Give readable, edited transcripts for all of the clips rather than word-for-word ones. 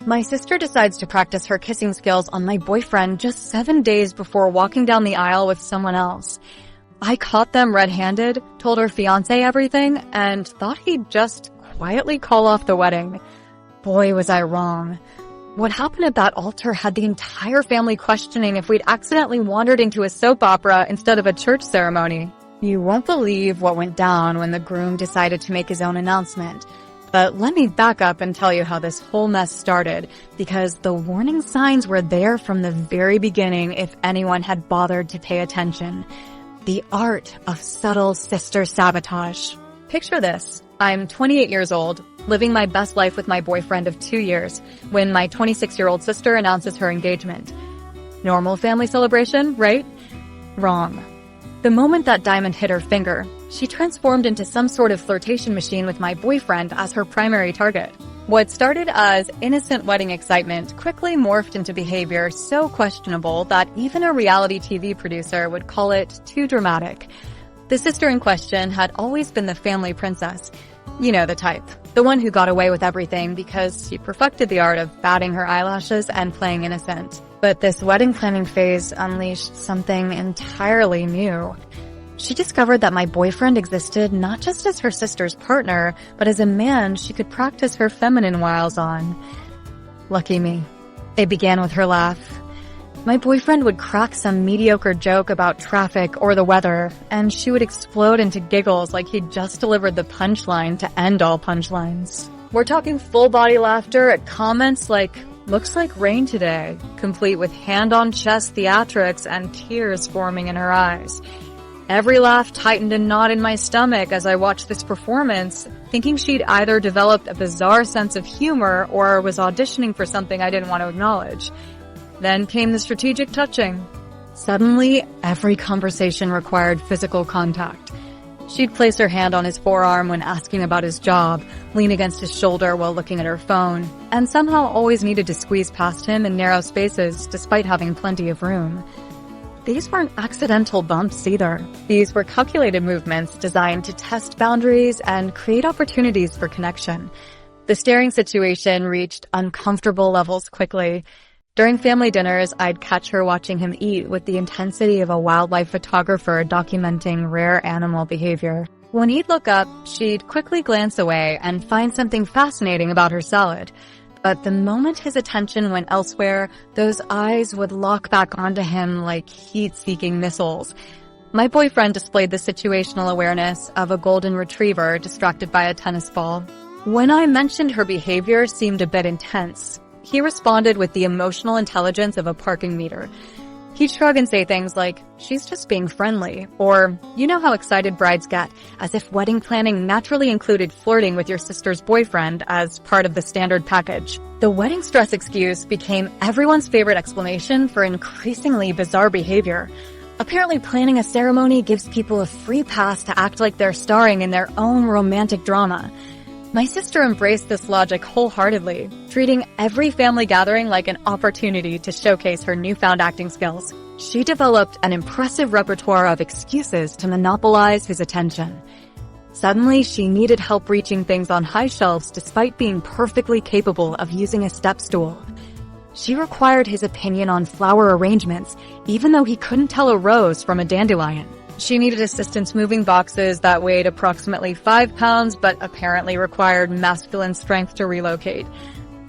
My sister decides to practice her kissing skills on my boyfriend just 7 days before walking down the aisle with someone else. I caught them red-handed, told her fiancé everything, and thought he'd just quietly call off the wedding. Boy, was I wrong. What happened at that altar had the entire family questioning if we'd accidentally wandered into a soap opera instead of a church ceremony. You won't believe what went down when the groom decided to make his own announcement. But let me back up and tell you how this whole mess started, because the warning signs were there from the very beginning if anyone had bothered to pay attention. The art of subtle sister sabotage. Picture this. I'm 28 years old, living my best life with my boyfriend of 2 years, when my 26-year-old sister announces her engagement. Normal family celebration, right? Wrong. The moment that diamond hit her finger, she transformed into some sort of flirtation machine with my boyfriend as her primary target. What started as innocent wedding excitement quickly morphed into behavior so questionable that even a reality TV producer would call it too dramatic. The sister in question had always been the family princess. You know the type. The one who got away with everything because she perfected the art of batting her eyelashes and playing innocent. But this wedding planning phase unleashed something entirely new. She discovered that my boyfriend existed not just as her sister's partner, but as a man she could practice her feminine wiles on. Lucky me. It began with her laugh. My boyfriend would crack some mediocre joke about traffic or the weather, and she would explode into giggles like he'd just delivered the punchline to end all punchlines. We're talking full-body laughter at comments like, "Looks like rain today," complete with hand-on-chest theatrics and tears forming in her eyes. Every laugh tightened a knot in my stomach as I watched this performance, thinking she'd either developed a bizarre sense of humor or was auditioning for something I didn't want to acknowledge. Then came the strategic touching. Suddenly, every conversation required physical contact. She'd place her hand on his forearm when asking about his job, lean against his shoulder while looking at her phone, and somehow always needed to squeeze past him in narrow spaces despite having plenty of room. These weren't accidental bumps either. These were calculated movements designed to test boundaries and create opportunities for connection. The staring situation reached uncomfortable levels quickly. During family dinners, I'd catch her watching him eat with the intensity of a wildlife photographer documenting rare animal behavior. When he'd look up, she'd quickly glance away and find something fascinating about her salad. But the moment his attention went elsewhere, those eyes would lock back onto him like heat-seeking missiles. My boyfriend displayed the situational awareness of a golden retriever distracted by a tennis ball. When I mentioned her behavior seemed a bit intense, he responded with the emotional intelligence of a parking meter. He'd shrug and say things like, "She's just being friendly," or, "You know how excited brides get," as if wedding planning naturally included flirting with your sister's boyfriend as part of the standard package. The wedding stress excuse became everyone's favorite explanation for increasingly bizarre behavior. Apparently planning a ceremony gives people a free pass to act like they're starring in their own romantic drama. My sister embraced this logic wholeheartedly, treating every family gathering like an opportunity to showcase her newfound acting skills. She developed an impressive repertoire of excuses to monopolize his attention. Suddenly, she needed help reaching things on high shelves despite being perfectly capable of using a step stool. She required his opinion on flower arrangements, even though he couldn't tell a rose from a dandelion. She needed assistance moving boxes that weighed approximately 5 pounds but apparently required masculine strength to relocate.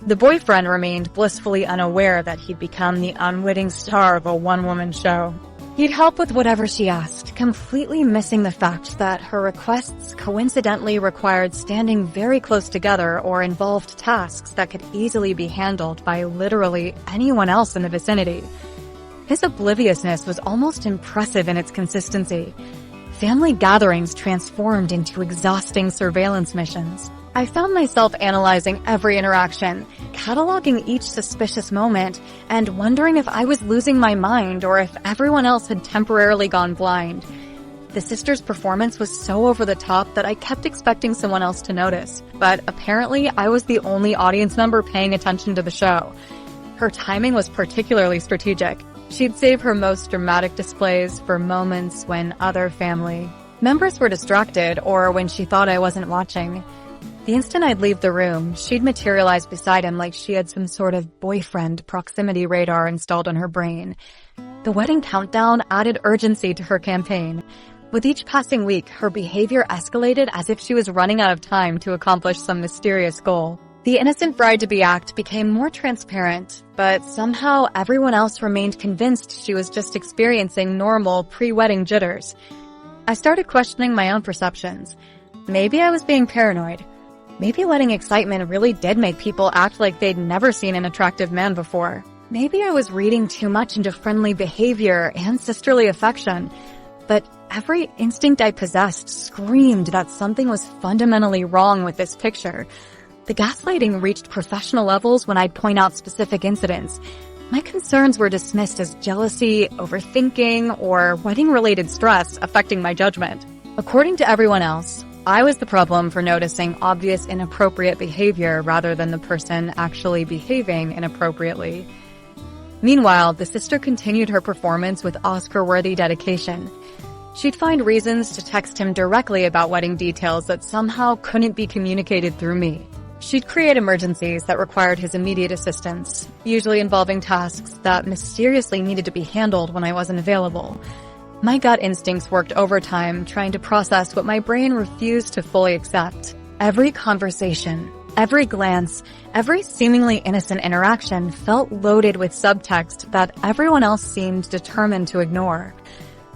The boyfriend remained blissfully unaware that he'd become the unwitting star of a one-woman show. He'd help with whatever she asked, completely missing the fact that her requests coincidentally required standing very close together or involved tasks that could easily be handled by literally anyone else in the vicinity. His obliviousness was almost impressive in its consistency. Family gatherings transformed into exhausting surveillance missions. I found myself analyzing every interaction, cataloging each suspicious moment, and wondering if I was losing my mind or if everyone else had temporarily gone blind. The sister's performance was so over the top that I kept expecting someone else to notice, but apparently I was the only audience member paying attention to the show. Her timing was particularly strategic. She'd save her most dramatic displays for moments when other family members were distracted or when she thought I wasn't watching. The instant I'd leave the room, she'd materialize beside him like she had some sort of boyfriend proximity radar installed on her brain. The wedding countdown added urgency to her campaign. With each passing week, her behavior escalated as if she was running out of time to accomplish some mysterious goal. The innocent bride-to-be act became more transparent, but somehow everyone else remained convinced she was just experiencing normal pre-wedding jitters. I started questioning my own perceptions. Maybe I was being paranoid. Maybe wedding excitement really did make people act like they'd never seen an attractive man before. Maybe I was reading too much into friendly behavior and sisterly affection. But every instinct I possessed screamed that something was fundamentally wrong with this picture. The gaslighting reached professional levels when I'd point out specific incidents. My concerns were dismissed as jealousy, overthinking, or wedding-related stress affecting my judgment. According to everyone else, I was the problem for noticing obvious inappropriate behavior rather than the person actually behaving inappropriately. Meanwhile, the sister continued her performance with Oscar-worthy dedication. She'd find reasons to text him directly about wedding details that somehow couldn't be communicated through me. She'd create emergencies that required his immediate assistance, usually involving tasks that mysteriously needed to be handled when I wasn't available. My gut instincts worked overtime trying to process what my brain refused to fully accept. Every conversation, every glance, every seemingly innocent interaction felt loaded with subtext that everyone else seemed determined to ignore.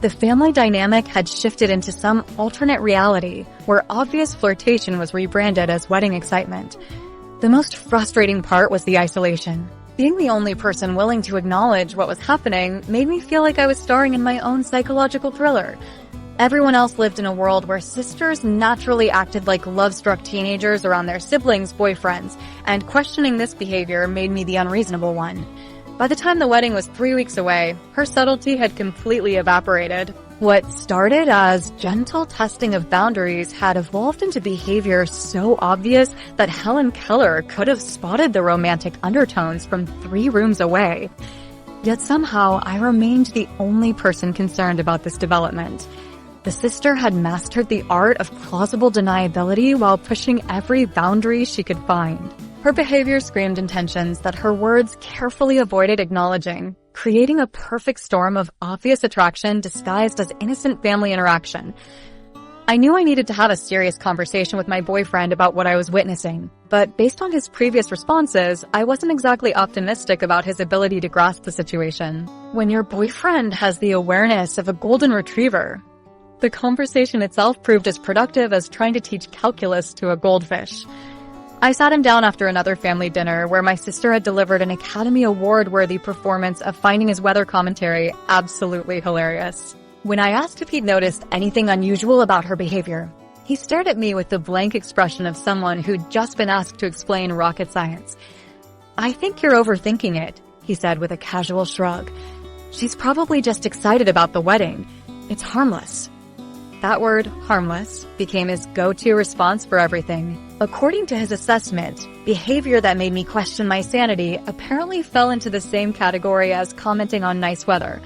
The family dynamic had shifted into some alternate reality where obvious flirtation was rebranded as wedding excitement. The most frustrating part was the isolation. Being the only person willing to acknowledge what was happening made me feel like I was starring in my own psychological thriller. Everyone else lived in a world where sisters naturally acted like love-struck teenagers around their siblings' boyfriends, and questioning this behavior made me the unreasonable one. By the time the wedding was 3 weeks away, her subtlety had completely evaporated. What started as gentle testing of boundaries had evolved into behavior so obvious that Helen Keller could have spotted the romantic undertones from 3 rooms away. Yet somehow, I remained the only person concerned about this development. The sister had mastered the art of plausible deniability while pushing every boundary she could find. Her behavior screamed intentions that her words carefully avoided acknowledging, creating a perfect storm of obvious attraction disguised as innocent family interaction. I knew I needed to have a serious conversation with my boyfriend about what I was witnessing, but based on his previous responses, I wasn't exactly optimistic about his ability to grasp the situation. When your boyfriend has the awareness of a golden retriever, the conversation itself proved as productive as trying to teach calculus to a goldfish. I sat him down after another family dinner where my sister had delivered an Academy Award-worthy performance of finding his weather commentary absolutely hilarious. When I asked if he'd noticed anything unusual about her behavior, he stared at me with the blank expression of someone who'd just been asked to explain rocket science. "I think you're overthinking it," he said with a casual shrug. "She's probably just excited about the wedding. It's harmless." That word, harmless, became his go-to response for everything. According to his assessment, behavior that made me question my sanity apparently fell into the same category as commenting on nice weather.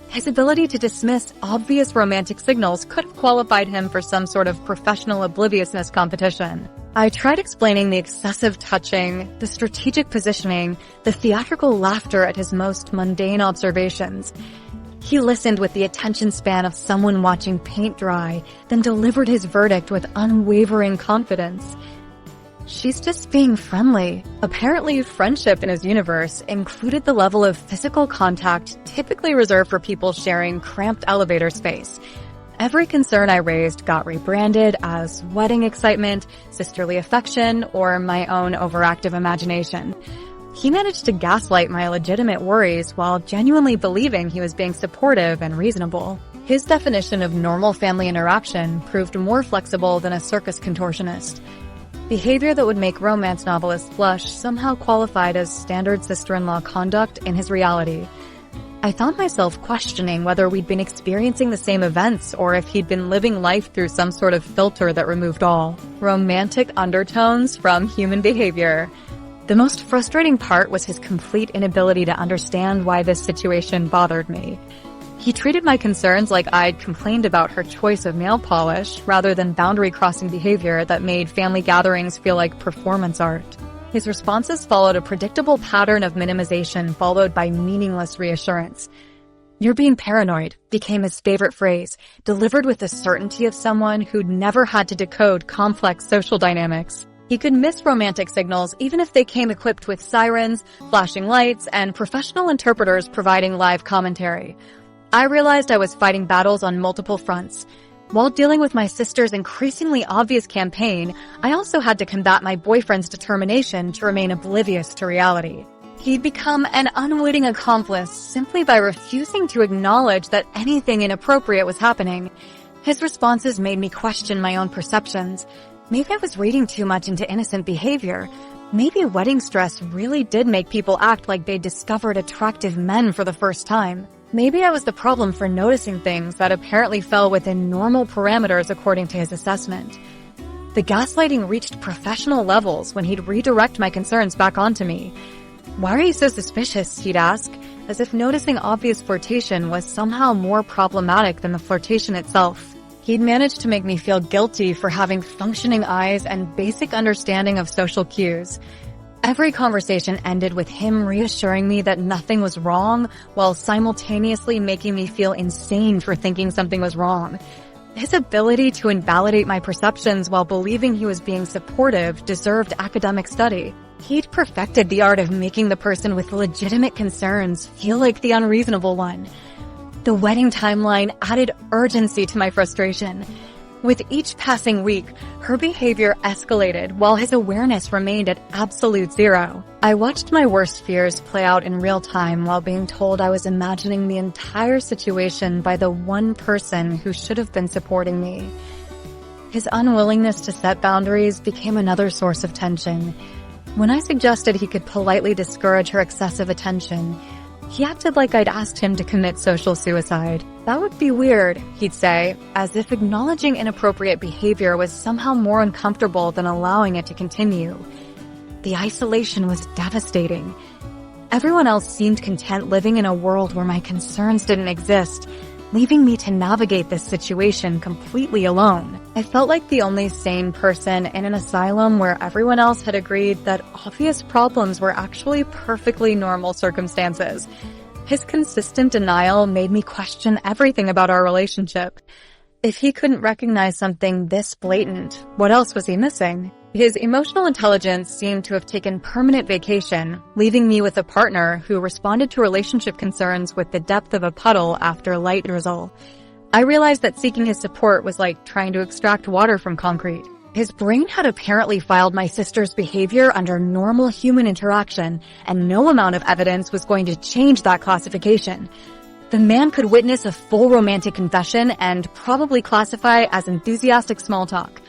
His ability to dismiss obvious romantic signals could have qualified him for some sort of professional obliviousness competition. I tried explaining the excessive touching, the strategic positioning, the theatrical laughter at his most mundane observations. He listened with the attention span of someone watching paint dry, then delivered his verdict with unwavering confidence. "She's just being friendly." Apparently, friendship in his universe included the level of physical contact typically reserved for people sharing cramped elevator space. Every concern I raised got rebranded as wedding excitement, sisterly affection, or my own overactive imagination. He managed to gaslight my legitimate worries while genuinely believing he was being supportive and reasonable. His definition of normal family interaction proved more flexible than a circus contortionist. Behavior that would make romance novelists blush somehow qualified as standard sister-in-law conduct in his reality. I found myself questioning whether we'd been experiencing the same events or if he'd been living life through some sort of filter that removed all romantic undertones from human behavior. The most frustrating part was his complete inability to understand why this situation bothered me. He treated my concerns like I'd complained about her choice of nail polish rather than boundary-crossing behavior that made family gatherings feel like performance art. His responses followed a predictable pattern of minimization followed by meaningless reassurance. "You're being paranoid" became his favorite phrase, delivered with the certainty of someone who'd never had to decode complex social dynamics. He could miss romantic signals even if they came equipped with sirens, flashing lights, and professional interpreters providing live commentary. I realized I was fighting battles on multiple fronts. While dealing with my sister's increasingly obvious campaign, I also had to combat my boyfriend's determination to remain oblivious to reality. He'd become an unwitting accomplice simply by refusing to acknowledge that anything inappropriate was happening. His responses made me question my own perceptions. Maybe I was reading too much into innocent behavior. Maybe wedding stress really did make people act like they discovered attractive men for the first time. Maybe I was the problem for noticing things that apparently fell within normal parameters according to his assessment. The gaslighting reached professional levels when he'd redirect my concerns back onto me. "Why are you so suspicious?" he'd ask, as if noticing obvious flirtation was somehow more problematic than the flirtation itself. He'd managed to make me feel guilty for having functioning eyes and basic understanding of social cues. Every conversation ended with him reassuring me that nothing was wrong, while simultaneously making me feel insane for thinking something was wrong. His ability to invalidate my perceptions while believing he was being supportive deserved academic study. He'd perfected the art of making the person with legitimate concerns feel like the unreasonable one. The wedding timeline added urgency to my frustration. With each passing week, her behavior escalated while his awareness remained at absolute zero. I watched my worst fears play out in real time while being told I was imagining the entire situation by the one person who should have been supporting me. His unwillingness to set boundaries became another source of tension. When I suggested he could politely discourage her excessive attention, he acted like I'd asked him to commit social suicide. "That would be weird," he'd say, as if acknowledging inappropriate behavior was somehow more uncomfortable than allowing it to continue. The isolation was devastating. Everyone else seemed content living in a world where my concerns didn't exist, leaving me to navigate this situation completely alone. I felt like the only sane person in an asylum where everyone else had agreed that obvious problems were actually perfectly normal circumstances. His consistent denial made me question everything about our relationship. If he couldn't recognize something this blatant, what else was he missing? His emotional intelligence seemed to have taken permanent vacation, leaving me with a partner who responded to relationship concerns with the depth of a puddle after light drizzle. I realized that seeking his support was like trying to extract water from concrete. His brain had apparently filed my sister's behavior under normal human interaction, and no amount of evidence was going to change that classification. The man could witness a full romantic confession and probably classify as enthusiastic small talk.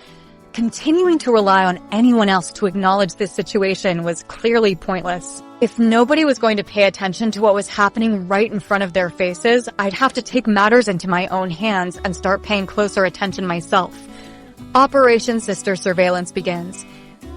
Continuing to rely on anyone else to acknowledge this situation was clearly pointless. If nobody was going to pay attention to what was happening right in front of their faces, I'd have to take matters into my own hands and start paying closer attention myself. Operation Sister Surveillance begins.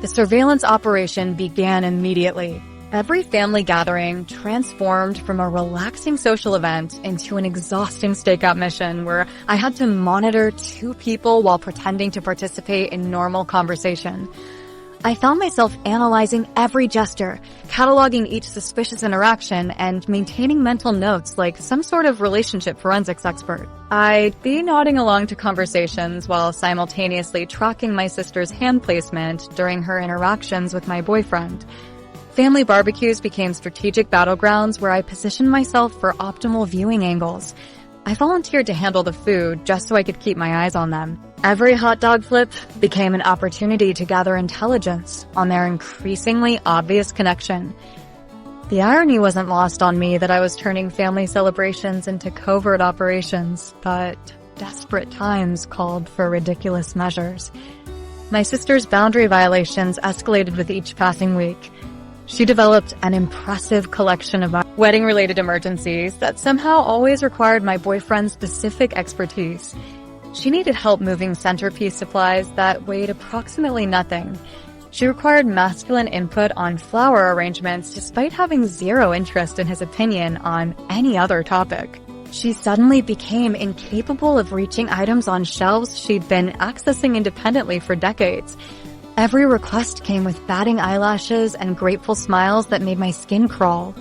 The surveillance operation began immediately. Every family gathering transformed from a relaxing social event into an exhausting stakeout mission where I had to monitor two people while pretending to participate in normal conversation. I found myself analyzing every gesture, cataloging each suspicious interaction, and maintaining mental notes like some sort of relationship forensics expert. I'd be nodding along to conversations while simultaneously tracking my sister's hand placement during her interactions with my boyfriend. Family barbecues became strategic battlegrounds where I positioned myself for optimal viewing angles. I volunteered to handle the food just so I could keep my eyes on them. Every hot dog flip became an opportunity to gather intelligence on their increasingly obvious connection. The irony wasn't lost on me that I was turning family celebrations into covert operations, but desperate times called for ridiculous measures. My sister's boundary violations escalated with each passing week. She developed an impressive collection of wedding-related emergencies that somehow always required my boyfriend's specific expertise. She needed help moving centerpiece supplies that weighed approximately nothing. She required masculine input on flower arrangements despite having zero interest in his opinion on any other topic. She suddenly became incapable of reaching items on shelves she'd been accessing independently for decades. Every request came with batting eyelashes and grateful smiles that made my skin crawl.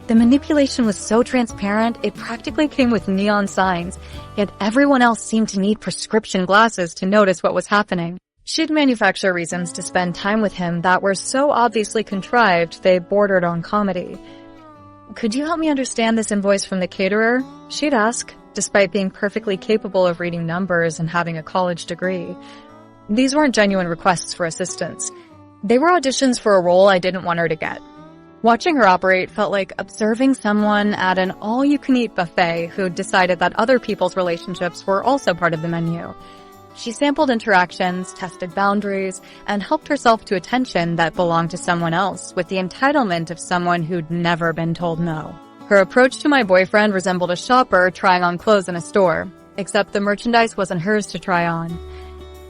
The manipulation was so transparent, it practically came with neon signs, yet everyone else seemed to need prescription glasses to notice what was happening. She'd manufacture reasons to spend time with him that were so obviously contrived they bordered on comedy. "Could you help me understand this invoice from the caterer?" she'd ask, despite being perfectly capable of reading numbers and having a college degree. These weren't genuine requests for assistance. They were auditions for a role I didn't want her to get. Watching her operate felt like observing someone at an all-you-can-eat buffet who decided that other people's relationships were also part of the menu. She sampled interactions, tested boundaries, and helped herself to attention that belonged to someone else with the entitlement of someone who'd never been told no. Her approach to my boyfriend resembled a shopper trying on clothes in a store, except the merchandise wasn't hers to try on.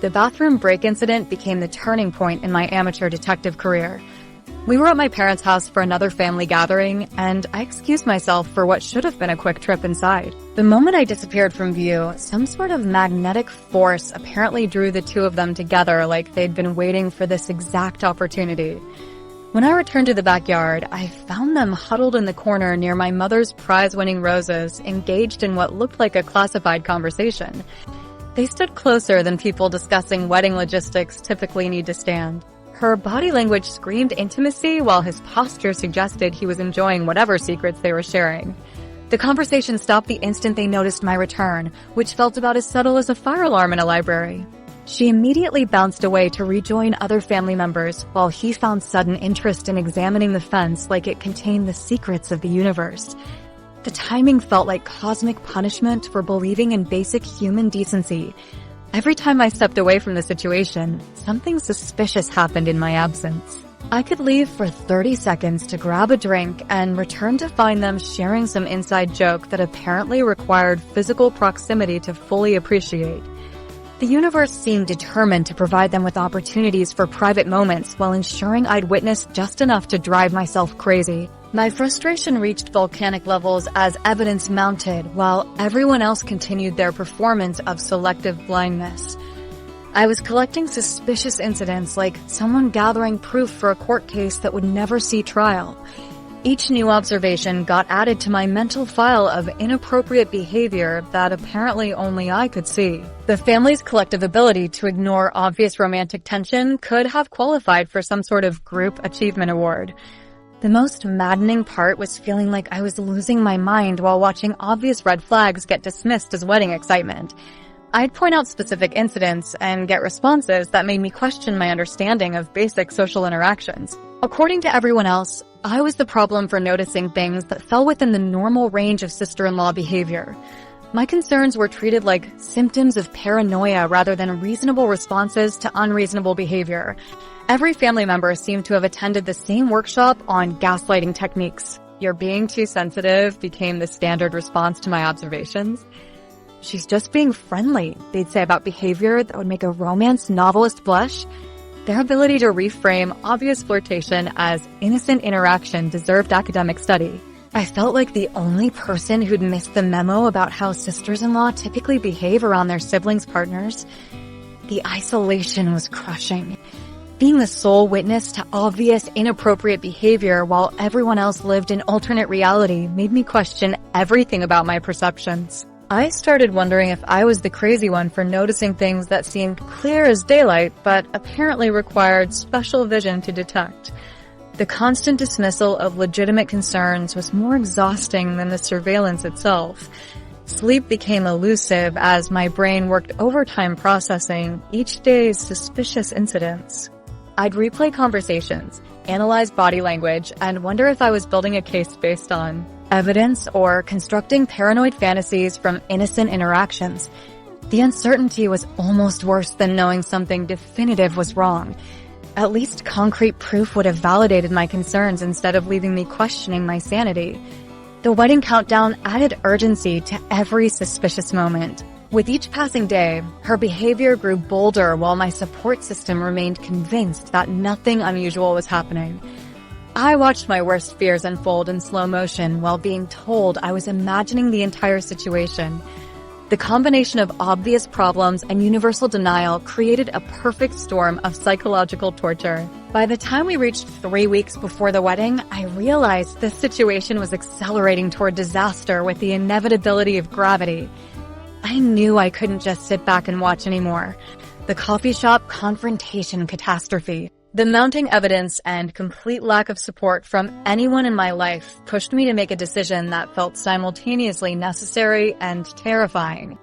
The bathroom break incident became the turning point in my amateur detective career. We were at my parents' house for another family gathering, and I excused myself for what should have been a quick trip inside. The moment I disappeared from view, some sort of magnetic force apparently drew the two of them together like they'd been waiting for this exact opportunity. When I returned to the backyard, I found them huddled in the corner near my mother's prize-winning roses, engaged in what looked like a classified conversation. They stood closer than people discussing wedding logistics typically need to stand. Her body language screamed intimacy while his posture suggested he was enjoying whatever secrets they were sharing. The conversation stopped the instant they noticed my return, which felt about as subtle as a fire alarm in a library. She immediately bounced away to rejoin other family members, while he found sudden interest in examining the fence like it contained the secrets of the universe. The timing felt like cosmic punishment for believing in basic human decency. Every time I stepped away from the situation, something suspicious happened in my absence. I could leave for 30 seconds to grab a drink and return to find them sharing some inside joke that apparently required physical proximity to fully appreciate. The universe seemed determined to provide them with opportunities for private moments while ensuring I'd witnessed just enough to drive myself crazy. My frustration reached volcanic levels as evidence mounted, while everyone else continued their performance of selective blindness. I was collecting suspicious incidents like someone gathering proof for a court case that would never see trial. Each new observation got added to my mental file of inappropriate behavior that apparently only I could see. The family's collective ability to ignore obvious romantic tension could have qualified for some sort of group achievement award. The most maddening part was feeling like I was losing my mind while watching obvious red flags get dismissed as wedding excitement. I'd point out specific incidents and get responses that made me question my understanding of basic social interactions. According to everyone else, I was the problem for noticing things that fell within the normal range of sister-in-law behavior. My concerns were treated like symptoms of paranoia rather than reasonable responses to unreasonable behavior. Every family member seemed to have attended the same workshop on gaslighting techniques. "You're being too sensitive" became the standard response to my observations. "She's just being friendly," they'd say about behavior that would make a romance novelist blush. Their ability to reframe obvious flirtation as innocent interaction deserved academic study. I felt like the only person who'd missed the memo about how sisters-in-law typically behave around their siblings' partners. The isolation was crushing. Being the sole witness to obvious inappropriate behavior while everyone else lived in alternate reality made me question everything about my perceptions. I started wondering if I was the crazy one for noticing things that seemed clear as daylight but apparently required special vision to detect. The constant dismissal of legitimate concerns was more exhausting than the surveillance itself. Sleep became elusive as my brain worked overtime processing each day's suspicious incidents. I'd replay conversations, analyze body language, and wonder if I was building a case based on evidence or constructing paranoid fantasies from innocent interactions. The uncertainty was almost worse than knowing something definitive was wrong. At least concrete proof would have validated my concerns instead of leaving me questioning my sanity. The wedding countdown added urgency to every suspicious moment. With each passing day, her behavior grew bolder while my support system remained convinced that nothing unusual was happening. I watched my worst fears unfold in slow motion while being told I was imagining the entire situation. The combination of obvious problems and universal denial created a perfect storm of psychological torture. By the time we reached 3 weeks before the wedding, I realized this situation was accelerating toward disaster with the inevitability of gravity. I knew I couldn't just sit back and watch anymore. The coffee shop confrontation catastrophe. The mounting evidence and complete lack of support from anyone in my life pushed me to make a decision that felt simultaneously necessary and terrifying.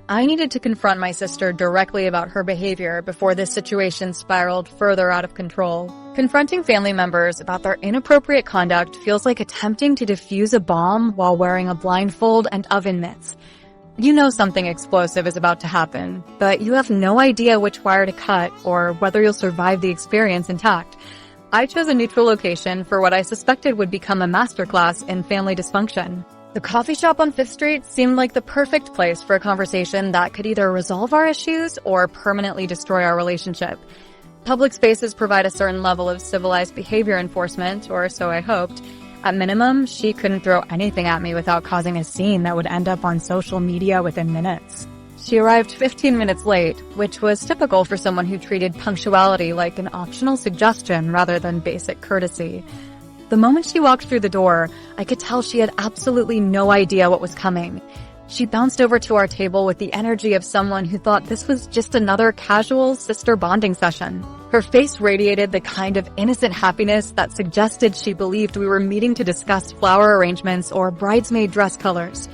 I needed to confront my sister directly about her behavior before this situation spiraled further out of control. Confronting family members about their inappropriate conduct feels like attempting to defuse a bomb while wearing a blindfold and oven mitts. You know something explosive is about to happen, but you have no idea which wire to cut or whether you'll survive the experience intact. I chose a neutral location for what I suspected would become a masterclass in family dysfunction. The coffee shop on 5th Street seemed like the perfect place for a conversation that could either resolve our issues or permanently destroy our relationship. Public spaces provide a certain level of civilized behavior enforcement, or so I hoped. At minimum, she couldn't throw anything at me without causing a scene that would end up on social media within minutes. She arrived 15 minutes late, which was typical for someone who treated punctuality like an optional suggestion rather than basic courtesy. The moment she walked through the door, I could tell she had absolutely no idea what was coming. She bounced over to our table with the energy of someone who thought this was just another casual sister bonding session. Her face radiated the kind of innocent happiness that suggested she believed we were meeting to discuss flower arrangements or bridesmaid dress colors.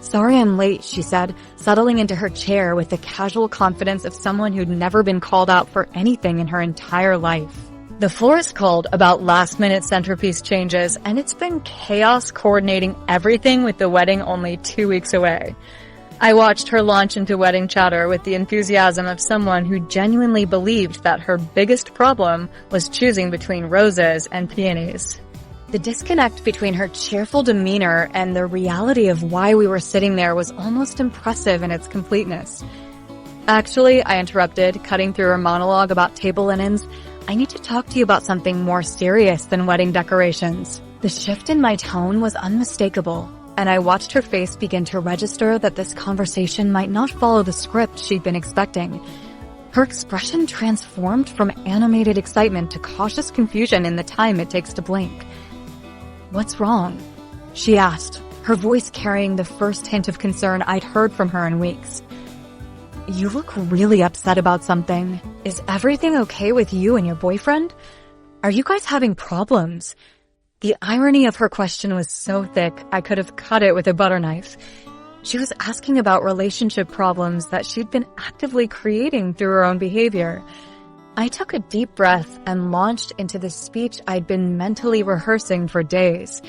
"Sorry I'm late," she said, settling into her chair with the casual confidence of someone who'd never been called out for anything in her entire life. The florist called about last-minute centerpiece changes, and it's been chaos coordinating everything with the wedding only 2 weeks away. I watched her launch into wedding chatter with the enthusiasm of someone who genuinely believed that her biggest problem was choosing between roses and peonies. The disconnect between her cheerful demeanor and the reality of why we were sitting there was almost impressive in its completeness. "Actually," I interrupted, cutting through her monologue about table linens, "I need to talk to you about something more serious than wedding decorations." The shift in my tone was unmistakable, and I watched her face begin to register that this conversation might not follow the script she'd been expecting. Her expression transformed from animated excitement to cautious confusion in the time it takes to blink. "What's wrong?" she asked, her voice carrying the first hint of concern I'd heard from her in weeks. "You look really upset about something. Is everything okay with you and your boyfriend? Are you guys having problems?" The irony of her question was so thick, I could have cut it with a butter knife. She was asking about relationship problems that she'd been actively creating through her own behavior. I took a deep breath and launched into the speech I'd been mentally rehearsing for days.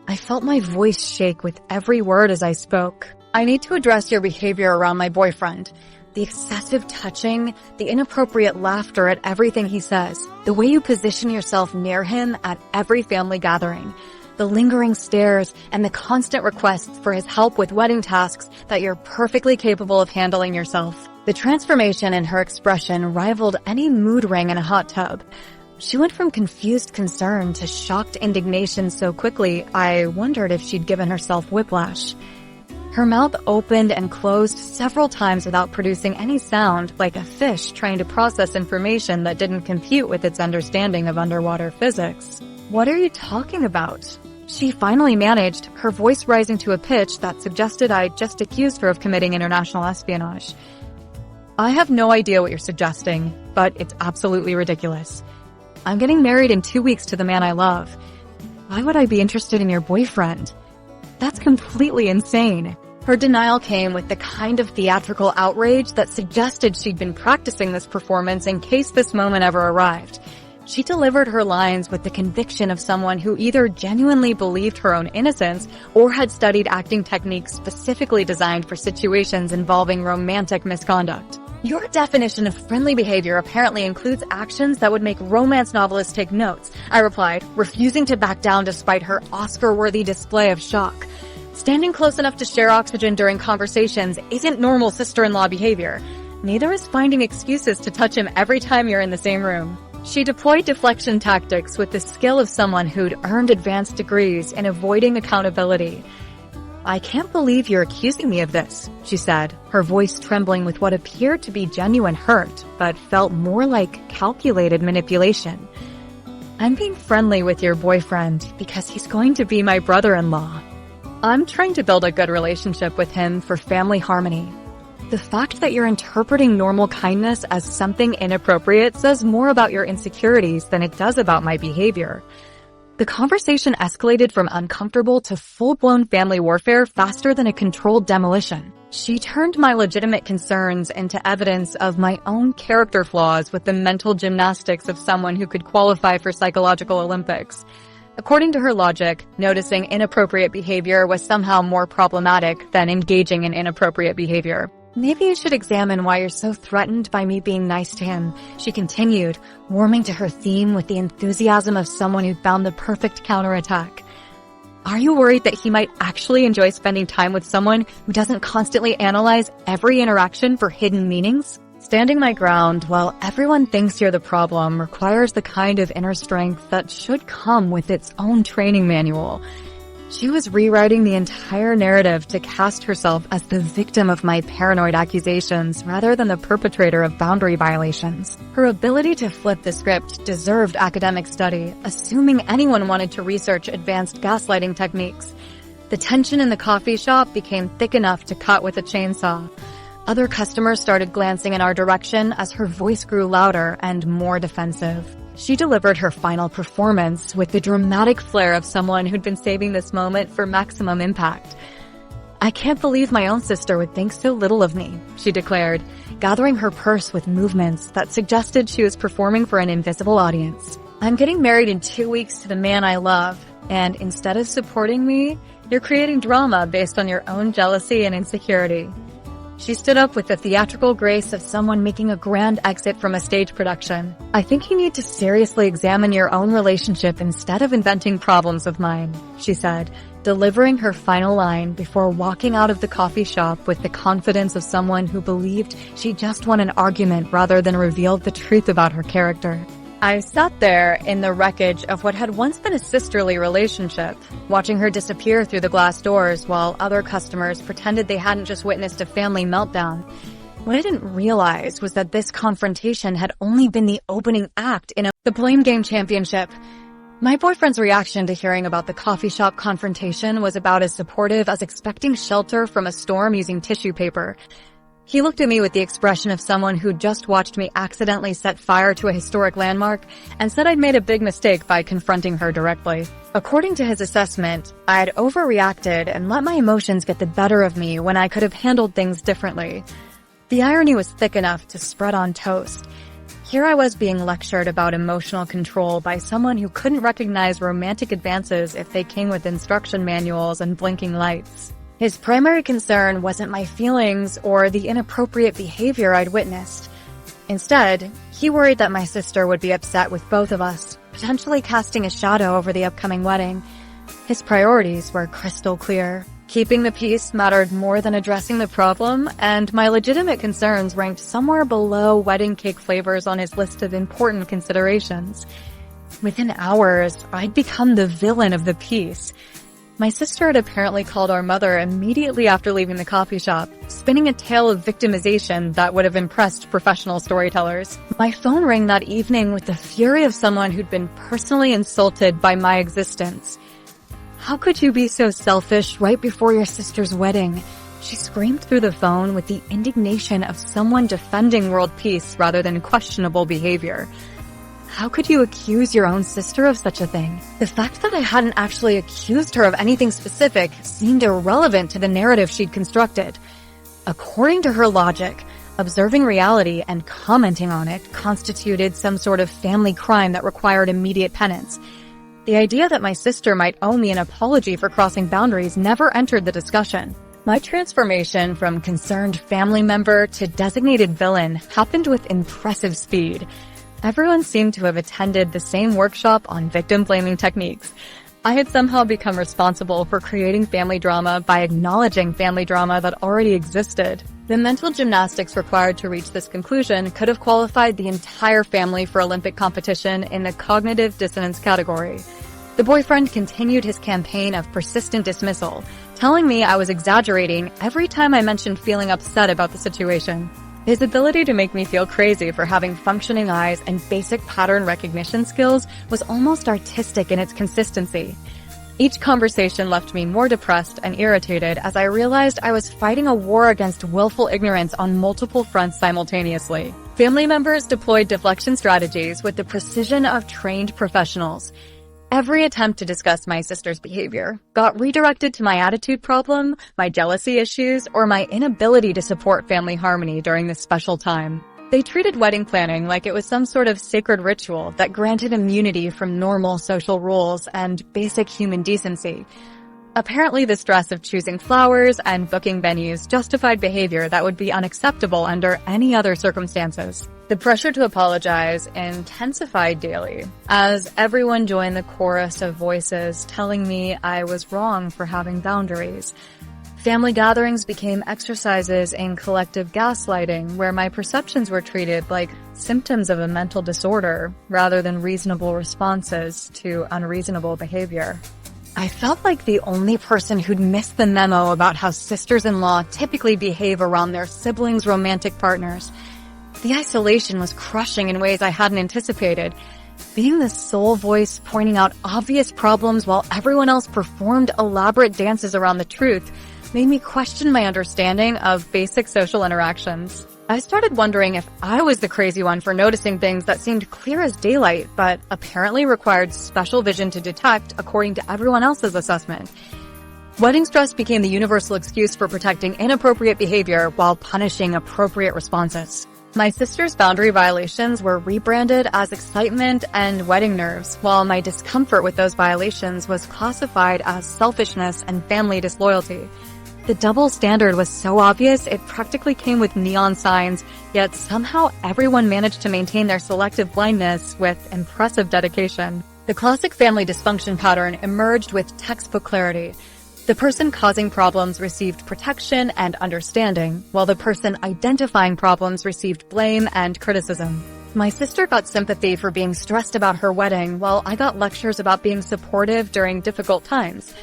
I felt my voice shake with every word as I spoke. "I need to address your behavior around my boyfriend. The excessive touching, the inappropriate laughter at everything he says, the way you position yourself near him at every family gathering, the lingering stares, and the constant requests for his help with wedding tasks that you're perfectly capable of handling yourself." The transformation in her expression rivaled any mood ring in a hot tub. She went from confused concern to shocked indignation so quickly, I wondered if she'd given herself whiplash. Her mouth opened and closed several times without producing any sound, like a fish trying to process information that didn't compute with its understanding of underwater physics. "What are you talking about?" she finally managed, her voice rising to a pitch that suggested I'd just accused her of committing international espionage. "I have no idea what you're suggesting, but it's absolutely ridiculous. I'm getting married in 2 weeks to the man I love. Why would I be interested in your boyfriend? That's completely insane." Her denial came with the kind of theatrical outrage that suggested she'd been practicing this performance in case this moment ever arrived. She delivered her lines with the conviction of someone who either genuinely believed her own innocence or had studied acting techniques specifically designed for situations involving romantic misconduct. "Your definition of friendly behavior apparently includes actions that would make romance novelists take notes," I replied, refusing to back down despite her Oscar-worthy display of shock. "Standing close enough to share oxygen during conversations isn't normal sister-in-law behavior. Neither is finding excuses to touch him every time you're in the same room." She deployed deflection tactics with the skill of someone who'd earned advanced degrees in avoiding accountability. "I can't believe you're accusing me of this," she said, her voice trembling with what appeared to be genuine hurt, but felt more like calculated manipulation. "I'm being friendly with your boyfriend because he's going to be my brother-in-law. I'm trying to build a good relationship with him for family harmony. The fact that you're interpreting normal kindness as something inappropriate says more about your insecurities than it does about my behavior." The conversation escalated from uncomfortable to full-blown family warfare faster than a controlled demolition. She turned my legitimate concerns into evidence of my own character flaws with the mental gymnastics of someone who could qualify for psychological Olympics. According to her logic, noticing inappropriate behavior was somehow more problematic than engaging in inappropriate behavior. "Maybe you should examine why you're so threatened by me being nice to him," she continued, warming to her theme with the enthusiasm of someone who found the perfect counterattack. "Are you worried that he might actually enjoy spending time with someone who doesn't constantly analyze every interaction for hidden meanings?" Standing my ground while everyone thinks you're the problem requires the kind of inner strength that should come with its own training manual. She was rewriting the entire narrative to cast herself as the victim of my paranoid accusations rather than the perpetrator of boundary violations. Her ability to flip the script deserved academic study, assuming anyone wanted to research advanced gaslighting techniques. The tension in the coffee shop became thick enough to cut with a chainsaw. Other customers started glancing in our direction as her voice grew louder and more defensive. She delivered her final performance with the dramatic flair of someone who'd been saving this moment for maximum impact. "I can't believe my own sister would think so little of me," she declared, gathering her purse with movements that suggested she was performing for an invisible audience. "I'm getting married in 2 weeks to the man I love, and instead of supporting me, you're creating drama based on your own jealousy and insecurity." She stood up with the theatrical grace of someone making a grand exit from a stage production. "I think you need to seriously examine your own relationship instead of inventing problems of mine," she said, delivering her final line before walking out of the coffee shop with the confidence of someone who believed she just won an argument rather than revealed the truth about her character. I sat there in the wreckage of what had once been a sisterly relationship, watching her disappear through the glass doors while other customers pretended they hadn't just witnessed a family meltdown. What I didn't realize was that this confrontation had only been the opening act in the Blame Game Championship. My boyfriend's reaction to hearing about the coffee shop confrontation was about as supportive as expecting shelter from a storm using tissue paper. He looked at me with the expression of someone who just watched me accidentally set fire to a historic landmark and said I'd made a big mistake by confronting her directly. According to his assessment, I had overreacted and let my emotions get the better of me when I could have handled things differently. The irony was thick enough to spread on toast. Here I was being lectured about emotional control by someone who couldn't recognize romantic advances if they came with instruction manuals and blinking lights. His primary concern wasn't my feelings or the inappropriate behavior I'd witnessed. Instead, he worried that my sister would be upset with both of us, potentially casting a shadow over the upcoming wedding. His priorities were crystal clear. Keeping the peace mattered more than addressing the problem, and my legitimate concerns ranked somewhere below wedding cake flavors on his list of important considerations. Within hours, I'd become the villain of the piece. My sister had apparently called our mother immediately after leaving the coffee shop, spinning a tale of victimization that would have impressed professional storytellers. My phone rang that evening with the fury of someone who'd been personally insulted by my existence. "How could you be so selfish right before your sister's wedding?" She screamed through the phone with the indignation of someone defending world peace rather than questionable behavior. How could you accuse your own sister of such a thing? The fact that I hadn't actually accused her of anything specific seemed irrelevant to the narrative she'd constructed. According to her logic, observing reality and commenting on it constituted some sort of family crime that required immediate penance. The idea that my sister might owe me an apology for crossing boundaries never entered the discussion. My transformation from concerned family member to designated villain happened with impressive speed. Everyone seemed to have attended the same workshop on victim-blaming techniques. I had somehow become responsible for creating family drama by acknowledging family drama that already existed. The mental gymnastics required to reach this conclusion could have qualified the entire family for Olympic competition in the cognitive dissonance category. The boyfriend continued his campaign of persistent dismissal, telling me I was exaggerating every time I mentioned feeling upset about the situation. His ability to make me feel crazy for having functioning eyes and basic pattern recognition skills was almost artistic in its consistency. Each conversation left me more depressed and irritated as I realized I was fighting a war against willful ignorance on multiple fronts simultaneously. Family members deployed deflection strategies with the precision of trained professionals. Every attempt to discuss my sister's behavior got redirected to my attitude problem, my jealousy issues, or my inability to support family harmony during this special time. They treated wedding planning like it was some sort of sacred ritual that granted immunity from normal social rules and basic human decency. Apparently, the stress of choosing flowers and booking venues justified behavior that would be unacceptable under any other circumstances. The pressure to apologize intensified daily as everyone joined the chorus of voices telling me I was wrong for having boundaries. Family gatherings became exercises in collective gaslighting, where my perceptions were treated like symptoms of a mental disorder rather than reasonable responses to unreasonable behavior. I felt like the only person who'd missed the memo about how sisters-in-law typically behave around their siblings' romantic partners. The isolation was crushing in ways I hadn't anticipated. Being the sole voice pointing out obvious problems while everyone else performed elaborate dances around the truth made me question my understanding of basic social interactions. I started wondering if I was the crazy one for noticing things that seemed clear as daylight, but apparently required special vision to detect according to everyone else's assessment. Wedding stress became the universal excuse for protecting inappropriate behavior while punishing appropriate responses. My sister's boundary violations were rebranded as excitement and wedding nerves, while my discomfort with those violations was classified as selfishness and family disloyalty. The double standard was so obvious it practically came with neon signs, yet somehow everyone managed to maintain their selective blindness with impressive dedication. The classic family dysfunction pattern emerged with textbook clarity. The person causing problems received protection and understanding, while the person identifying problems received blame and criticism. My sister got sympathy for being stressed about her wedding, while I got lectures about being supportive during difficult times.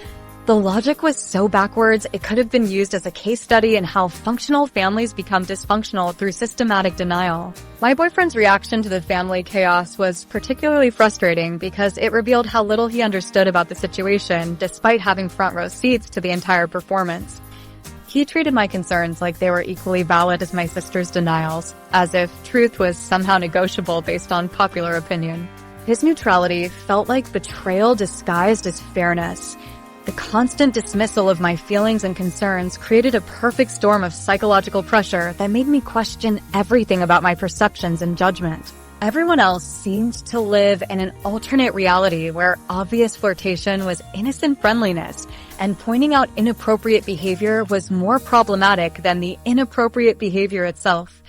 The logic was so backwards, it could have been used as a case study in how functional families become dysfunctional through systematic denial. My boyfriend's reaction to the family chaos was particularly frustrating because it revealed how little he understood about the situation, despite having front row seats to the entire performance. He treated my concerns like they were equally valid as my sister's denials, as if truth was somehow negotiable based on popular opinion. His neutrality felt like betrayal disguised as fairness. The constant dismissal of my feelings and concerns created a perfect storm of psychological pressure that made me question everything about my perceptions and judgment. Everyone else seemed to live in an alternate reality where obvious flirtation was innocent friendliness, and pointing out inappropriate behavior was more problematic than the inappropriate behavior itself.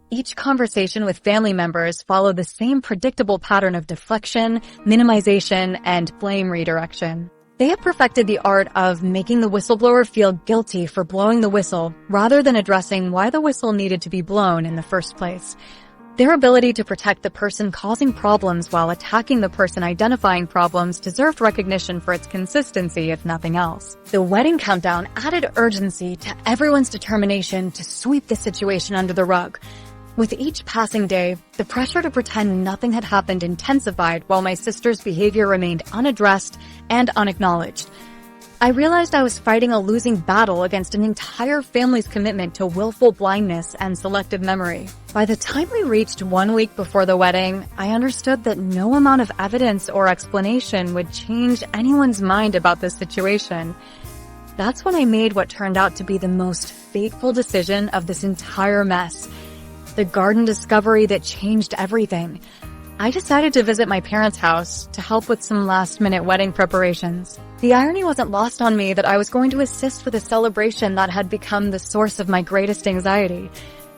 Each conversation with family members followed the same predictable pattern of deflection, minimization, and blame redirection. They had perfected the art of making the whistleblower feel guilty for blowing the whistle rather than addressing why the whistle needed to be blown in the first place. Their ability to protect the person causing problems while attacking the person identifying problems deserved recognition for its consistency, if nothing else. The wedding countdown added urgency to everyone's determination to sweep the situation under the rug. With each passing day, the pressure to pretend nothing had happened intensified while my sister's behavior remained unaddressed and unacknowledged. I realized I was fighting a losing battle against an entire family's commitment to willful blindness and selective memory. By the time we reached 1 week before the wedding, I understood that no amount of evidence or explanation would change anyone's mind about this situation. That's when I made what turned out to be the most fateful decision of this entire mess. The garden discovery that changed everything. I decided to visit my parents' house to help with some last-minute wedding preparations. The irony wasn't lost on me that I was going to assist with a celebration that had become the source of my greatest anxiety.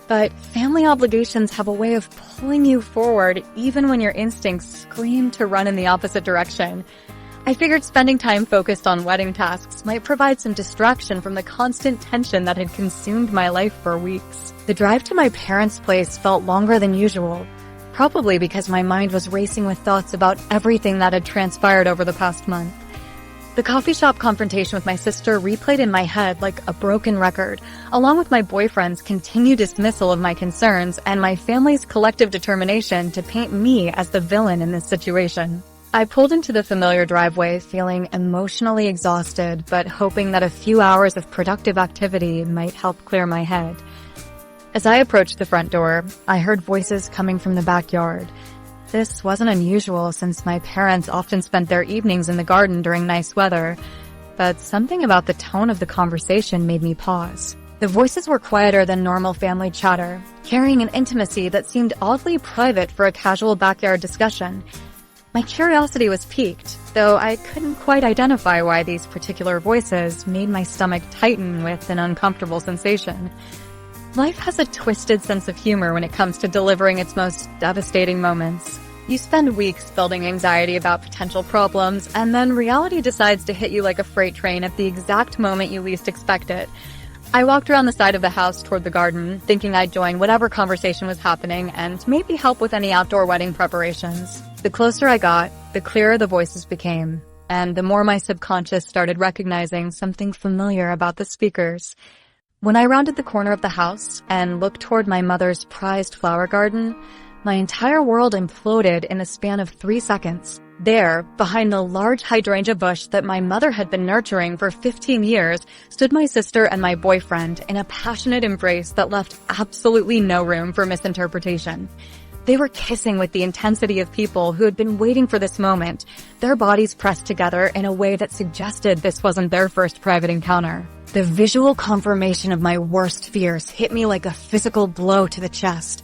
But family obligations have a way of pulling you forward even when your instincts scream to run in the opposite direction. I figured spending time focused on wedding tasks might provide some distraction from the constant tension that had consumed my life for weeks. The drive to my parents' place felt longer than usual, probably because my mind was racing with thoughts about everything that had transpired over the past month. The coffee shop confrontation with my sister replayed in my head like a broken record, along with my boyfriend's continued dismissal of my concerns and my family's collective determination to paint me as the villain in this situation. I pulled into the familiar driveway feeling emotionally exhausted, but hoping that a few hours of productive activity might help clear my head. As I approached the front door, I heard voices coming from the backyard. This wasn't unusual since my parents often spent their evenings in the garden during nice weather, but something about the tone of the conversation made me pause. The voices were quieter than normal family chatter, carrying an intimacy that seemed oddly private for a casual backyard discussion. My curiosity was piqued, though I couldn't quite identify why these particular voices made my stomach tighten with an uncomfortable sensation. Life has a twisted sense of humor when it comes to delivering its most devastating moments. You spend weeks building anxiety about potential problems, and then reality decides to hit you like a freight train at the exact moment you least expect it. I walked around the side of the house toward the garden, thinking I'd join whatever conversation was happening and maybe help with any outdoor wedding preparations. The closer I got, the clearer the voices became, and the more my subconscious started recognizing something familiar about the speakers. When I rounded the corner of the house and looked toward my mother's prized flower garden, my entire world imploded in the span of 3 seconds. There, behind the large hydrangea bush that my mother had been nurturing for 15 years, stood my sister and my boyfriend in a passionate embrace that left absolutely no room for misinterpretation. They were kissing with the intensity of people who had been waiting for this moment, their bodies pressed together in a way that suggested this wasn't their first private encounter. The visual confirmation of my worst fears hit me like a physical blow to the chest.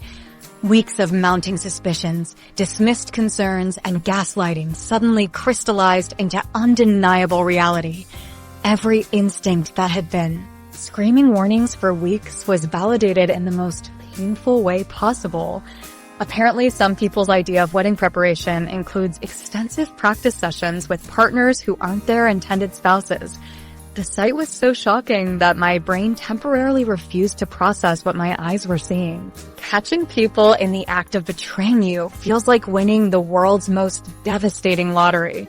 Weeks of mounting suspicions, dismissed concerns, and gaslighting suddenly crystallized into undeniable reality. Every instinct that had been screaming warnings for weeks was validated in the most painful way possible. Apparently, some people's idea of wedding preparation includes extensive practice sessions with partners who aren't their intended spouses. The sight was so shocking that my brain temporarily refused to process what my eyes were seeing. Catching people in the act of betraying you feels like winning the world's most devastating lottery.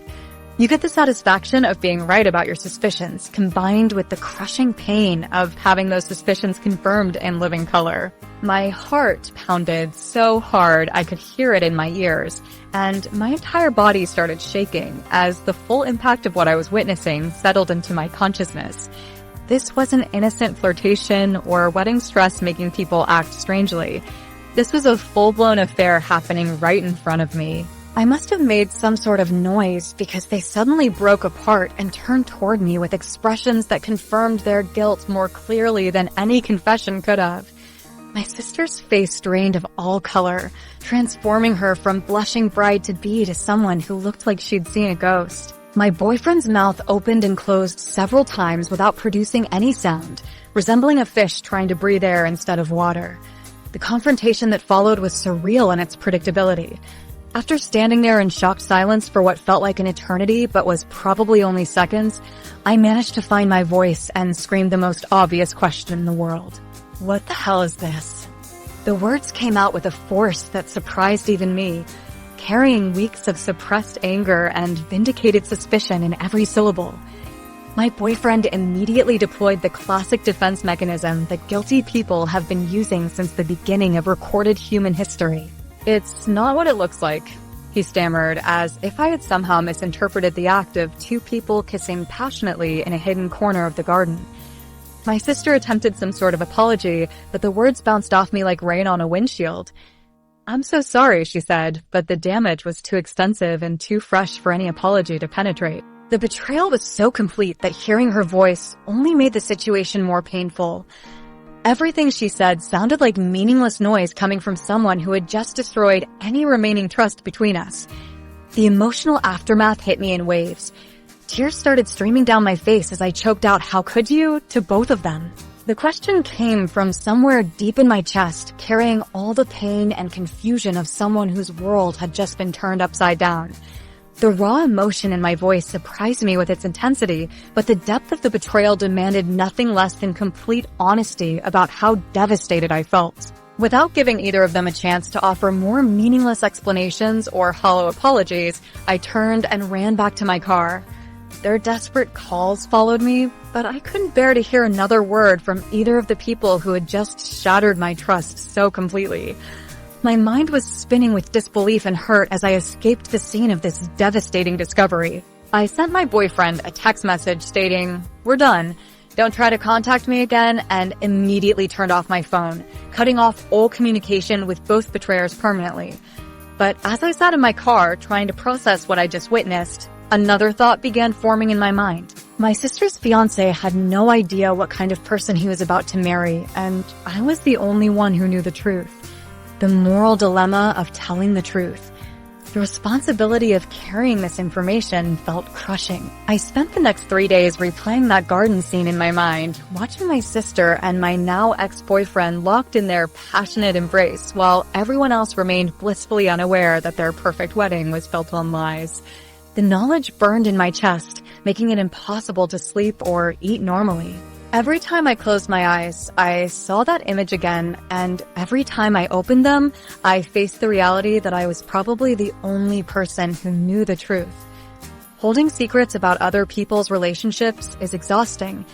You get the satisfaction of being right about your suspicions, combined with the crushing pain of having those suspicions confirmed in living color. My heart pounded so hard I could hear it in my ears, and my entire body started shaking as the full impact of what I was witnessing settled into my consciousness. This wasn't innocent flirtation or wedding stress making people act strangely. This was a full-blown affair happening right in front of me. I must have made some sort of noise because they suddenly broke apart and turned toward me with expressions that confirmed their guilt more clearly than any confession could have. My sister's face drained of all color, transforming her from blushing bride-to-be to someone who looked like she'd seen a ghost. My boyfriend's mouth opened and closed several times without producing any sound, resembling a fish trying to breathe air instead of water. The confrontation that followed was surreal in its predictability. After standing there in shocked silence for what felt like an eternity but was probably only seconds, I managed to find my voice and screamed the most obvious question in the world. What the hell is this? The words came out with a force that surprised even me, carrying weeks of suppressed anger and vindicated suspicion in every syllable. My boyfriend immediately deployed the classic defense mechanism that guilty people have been using since the beginning of recorded human history. "It's not what it looks like," he stammered, as if I had somehow misinterpreted the act of two people kissing passionately in a hidden corner of the garden. My sister attempted some sort of apology, but the words bounced off me like rain on a windshield. "I'm so sorry," she said, but the damage was too extensive and too fresh for any apology to penetrate. The betrayal was so complete that hearing her voice only made the situation more painful. Everything she said sounded like meaningless noise coming from someone who had just destroyed any remaining trust between us. The emotional aftermath hit me in waves. Tears started streaming down my face as I choked out, "How could you?" to both of them. The question came from somewhere deep in my chest, carrying all the pain and confusion of someone whose world had just been turned upside down. The raw emotion in my voice surprised me with its intensity, but the depth of the betrayal demanded nothing less than complete honesty about how devastated I felt. Without giving either of them a chance to offer more meaningless explanations or hollow apologies, I turned and ran back to my car. Their desperate calls followed me, but I couldn't bear to hear another word from either of the people who had just shattered my trust so completely. My mind was spinning with disbelief and hurt as I escaped the scene of this devastating discovery. I sent my boyfriend a text message stating, "We're done. Don't try to contact me again," and immediately turned off my phone, cutting off all communication with both betrayers permanently. But as I sat in my car trying to process what I just witnessed, another thought began forming in my mind. My sister's fiancé had no idea what kind of person he was about to marry, and I was the only one who knew the truth. The moral dilemma of telling the truth. The responsibility of carrying this information felt crushing. I spent the next 3 days replaying that garden scene in my mind, watching my sister and my now ex-boyfriend locked in their passionate embrace while everyone else remained blissfully unaware that their perfect wedding was built on lies. The knowledge burned in my chest, making it impossible to sleep or eat normally. Every time I closed my eyes, I saw that image again, and every time I opened them, I faced the reality that I was probably the only person who knew the truth. Holding secrets about other people's relationships is exhausting.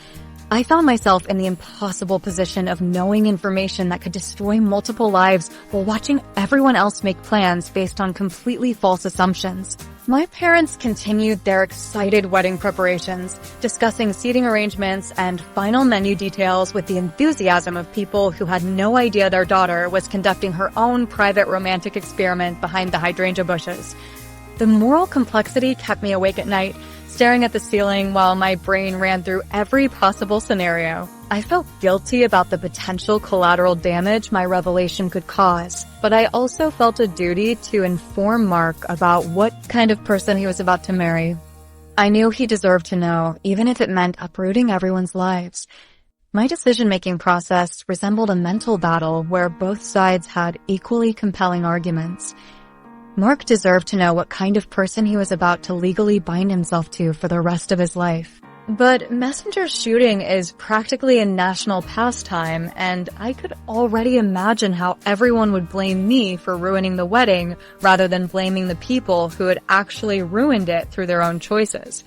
I found myself in the impossible position of knowing information that could destroy multiple lives while watching everyone else make plans based on completely false assumptions. My parents continued their excited wedding preparations, discussing seating arrangements and final menu details with the enthusiasm of people who had no idea their daughter was conducting her own private romantic experiment behind the hydrangea bushes. The moral complexity kept me awake at night, staring at the ceiling while my brain ran through every possible scenario. I felt guilty about the potential collateral damage my revelation could cause, but I also felt a duty to inform Mark about what kind of person he was about to marry. I knew he deserved to know, even if it meant uprooting everyone's lives. My decision-making process resembled a mental battle where both sides had equally compelling arguments. Mark deserved to know what kind of person he was about to legally bind himself to for the rest of his life. But messenger shooting is practically a national pastime, and I could already imagine how everyone would blame me for ruining the wedding rather than blaming the people who had actually ruined it through their own choices.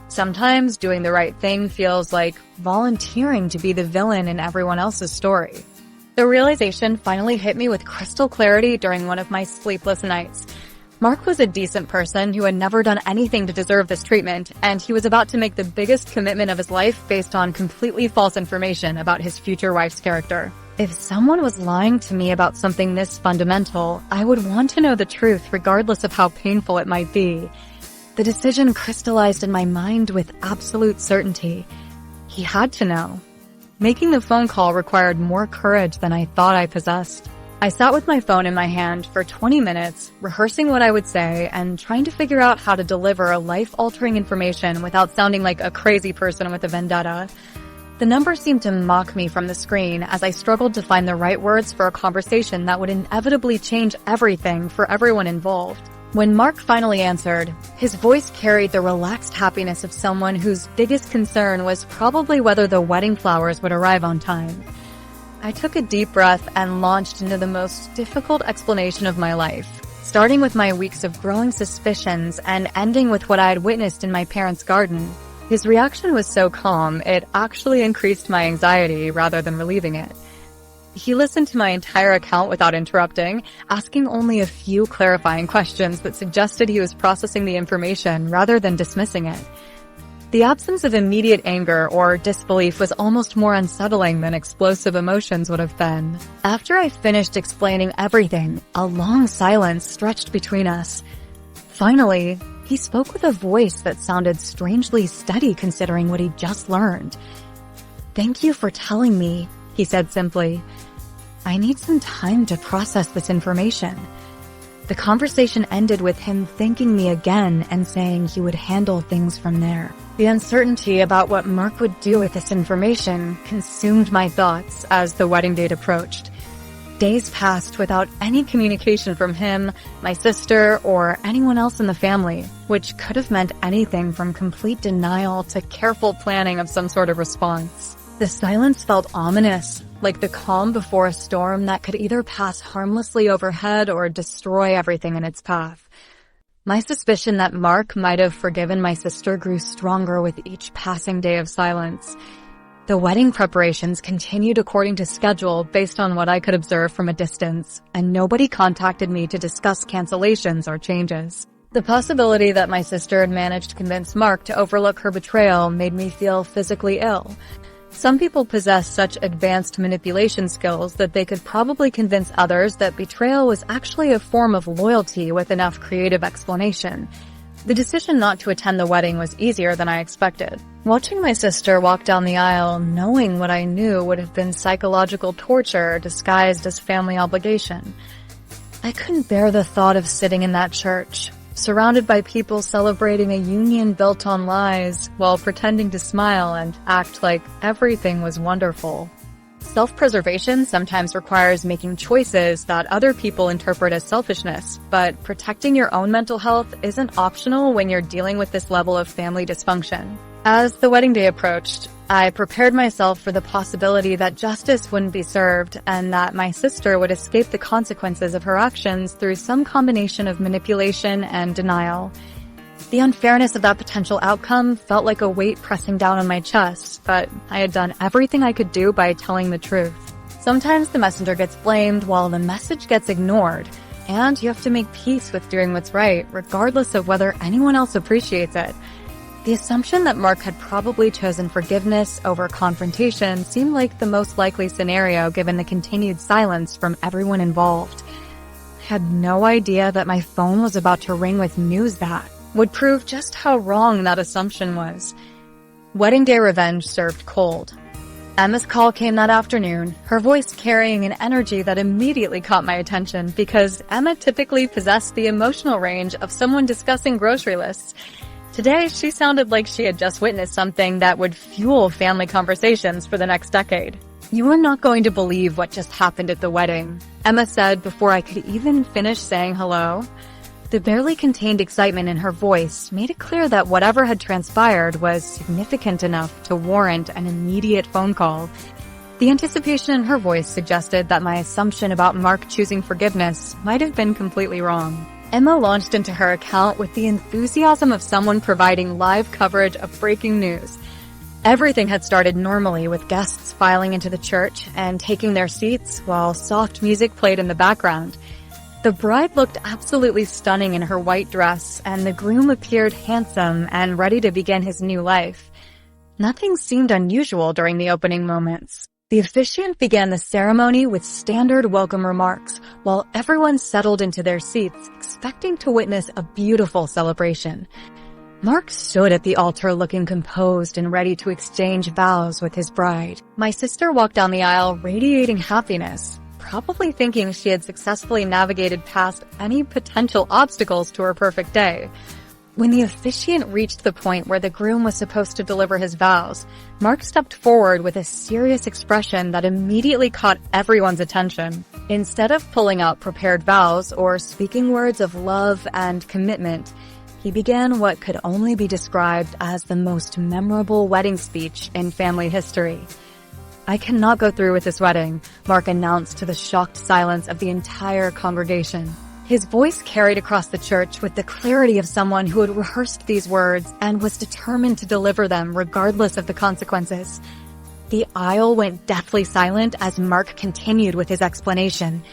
Sometimes doing the right thing feels like volunteering to be the villain in everyone else's story. The realization finally hit me with crystal clarity during one of my sleepless nights. Mark was a decent person who had never done anything to deserve this treatment, and he was about to make the biggest commitment of his life based on completely false information about his future wife's character. If someone was lying to me about something this fundamental, I would want to know the truth regardless of how painful it might be. The decision crystallized in my mind with absolute certainty. He had to know. Making the phone call required more courage than I thought I possessed. I sat with my phone in my hand for 20 minutes, rehearsing what I would say and trying to figure out how to deliver life-altering information without sounding like a crazy person with a vendetta. The number seemed to mock me from the screen as I struggled to find the right words for a conversation that would inevitably change everything for everyone involved. When Mark finally answered, his voice carried the relaxed happiness of someone whose biggest concern was probably whether the wedding flowers would arrive on time. I took a deep breath and launched into the most difficult explanation of my life, starting with my weeks of growing suspicions and ending with what I had witnessed in my parents' garden. His reaction was so calm, it actually increased my anxiety rather than relieving it. He listened to my entire account without interrupting, asking only a few clarifying questions that suggested he was processing the information rather than dismissing it. The absence of immediate anger or disbelief was almost more unsettling than explosive emotions would have been. After I finished explaining everything, a long silence stretched between us. Finally, he spoke with a voice that sounded strangely steady considering what he'd just learned. "Thank you for telling me," he said simply. "I need some time to process this information." The conversation ended with him thanking me again and saying he would handle things from there. The uncertainty about what Mark would do with this information consumed my thoughts as the wedding date approached. Days passed without any communication from him, my sister, or anyone else in the family, which could have meant anything from complete denial to careful planning of some sort of response. The silence felt ominous, like the calm before a storm that could either pass harmlessly overhead or destroy everything in its path. My suspicion that Mark might have forgiven my sister grew stronger with each passing day of silence. The wedding preparations continued according to schedule based on what I could observe from a distance, and nobody contacted me to discuss cancellations or changes. The possibility that my sister had managed to convince Mark to overlook her betrayal made me feel physically ill. Some people possess such advanced manipulation skills that they could probably convince others that betrayal was actually a form of loyalty with enough creative explanation. The decision not to attend the wedding was easier than I expected. Watching my sister walk down the aisle, knowing what I knew would have been psychological torture disguised as family obligation. I couldn't bear the thought of sitting in that church, surrounded by people celebrating a union built on lies while pretending to smile and act like everything was wonderful. Self-preservation sometimes requires making choices that other people interpret as selfishness, but protecting your own mental health isn't optional when you're dealing with this level of family dysfunction. As the wedding day approached, I prepared myself for the possibility that justice wouldn't be served and that my sister would escape the consequences of her actions through some combination of manipulation and denial. The unfairness of that potential outcome felt like a weight pressing down on my chest, but I had done everything I could do by telling the truth. Sometimes the messenger gets blamed while the message gets ignored, and you have to make peace with doing what's right, regardless of whether anyone else appreciates it. The assumption that Mark had probably chosen forgiveness over confrontation seemed like the most likely scenario given the continued silence from everyone involved. I had no idea that my phone was about to ring with news that would prove just how wrong that assumption was. Wedding day revenge served cold. Emma's call came that afternoon, her voice carrying an energy that immediately caught my attention because Emma typically possessed the emotional range of someone discussing grocery lists. Today, she sounded like she had just witnessed something that would fuel family conversations for the next decade. "You are not going to believe what just happened at the wedding," Emma said before I could even finish saying hello. The barely contained excitement in her voice made it clear that whatever had transpired was significant enough to warrant an immediate phone call. The anticipation in her voice suggested that my assumption about Mark choosing forgiveness might have been completely wrong. Emma launched into her account with the enthusiasm of someone providing live coverage of breaking news. Everything had started normally with guests filing into the church and taking their seats while soft music played in the background. The bride looked absolutely stunning in her white dress, and the groom appeared handsome and ready to begin his new life. Nothing seemed unusual during the opening moments. The officiant began the ceremony with standard welcome remarks, while everyone settled into their seats, expecting to witness a beautiful celebration. Mark stood at the altar looking composed and ready to exchange vows with his bride. My sister walked down the aisle radiating happiness, probably thinking she had successfully navigated past any potential obstacles to her perfect day. When the officiant reached the point where the groom was supposed to deliver his vows, Mark stepped forward with a serious expression that immediately caught everyone's attention. Instead of pulling out prepared vows or speaking words of love and commitment, he began what could only be described as the most memorable wedding speech in family history. "I cannot go through with this wedding," Mark announced to the shocked silence of the entire congregation. His voice carried across the church with the clarity of someone who had rehearsed these words and was determined to deliver them regardless of the consequences. The aisle went deathly silent as Mark continued with his explanation.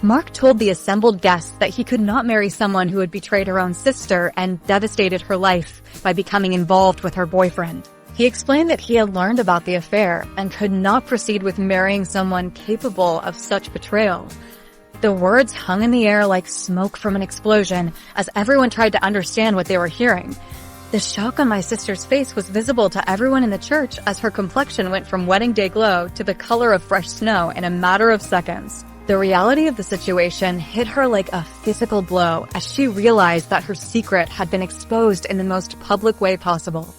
Mark told the assembled guests that he could not marry someone who had betrayed her own sister and devastated her life by becoming involved with her boyfriend. He explained that he had learned about the affair and could not proceed with marrying someone capable of such betrayal. The words hung in the air like smoke from an explosion as everyone tried to understand what they were hearing. The shock on my sister's face was visible to everyone in the church as her complexion went from wedding day glow to the color of fresh snow in a matter of seconds. The reality of the situation hit her like a physical blow as she realized that her secret had been exposed in the most public way possible.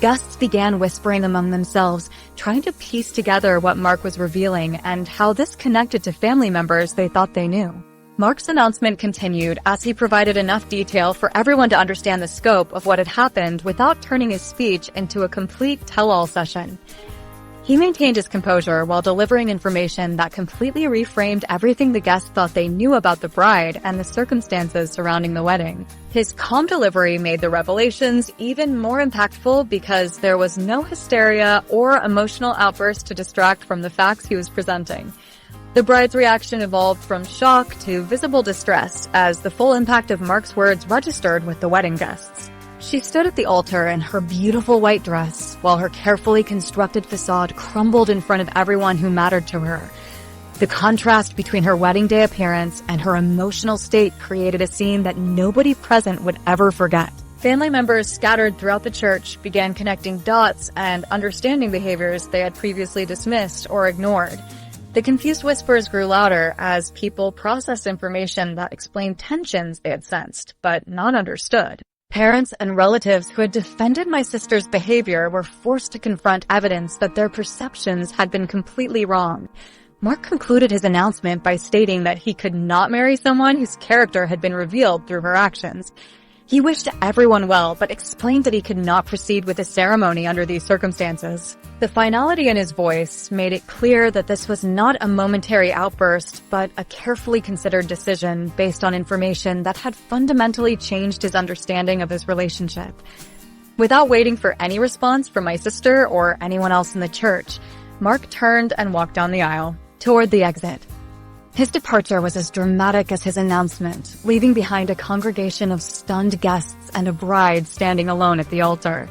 Guests began whispering among themselves, trying to piece together what Mark was revealing and how this connected to family members they thought they knew. Mark's announcement continued as he provided enough detail for everyone to understand the scope of what had happened without turning his speech into a complete tell-all session. He maintained his composure while delivering information that completely reframed everything the guests thought they knew about the bride and the circumstances surrounding the wedding. His calm delivery made the revelations even more impactful because there was no hysteria or emotional outburst to distract from the facts he was presenting. The bride's reaction evolved from shock to visible distress as the full impact of Mark's words registered with the wedding guests. She stood at the altar in her beautiful white dress, while her carefully constructed facade crumbled in front of everyone who mattered to her. The contrast between her wedding day appearance and her emotional state created a scene that nobody present would ever forget. Family members scattered throughout the church began connecting dots and understanding behaviors they had previously dismissed or ignored. The confused whispers grew louder as people processed information that explained tensions they had sensed, but not understood. Parents and relatives who had defended my sister's behavior were forced to confront evidence that their perceptions had been completely wrong. Mark concluded his announcement by stating that he could not marry someone whose character had been revealed through her actions. He wished everyone well, but explained that he could not proceed with the ceremony under these circumstances. The finality in his voice made it clear that this was not a momentary outburst, but a carefully considered decision based on information that had fundamentally changed his understanding of his relationship. Without waiting for any response from my sister or anyone else in the church, Mark turned and walked down the aisle, toward the exit. His departure was as dramatic as his announcement, leaving behind a congregation of stunned guests and a bride standing alone at the altar.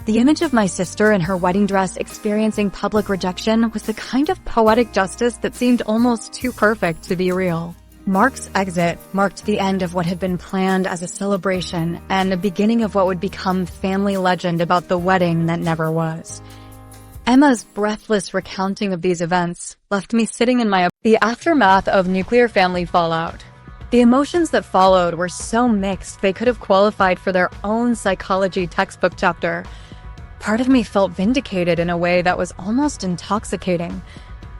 The image of my sister in her wedding dress experiencing public rejection was the kind of poetic justice that seemed almost too perfect to be real. Mark's exit marked the end of what had been planned as a celebration and the beginning of what would become family legend about the wedding that never was. Emma's breathless recounting of these events left me sitting in the aftermath of nuclear family fallout. The emotions that followed were so mixed they could have qualified for their own psychology textbook chapter. Part of me felt vindicated in a way that was almost intoxicating.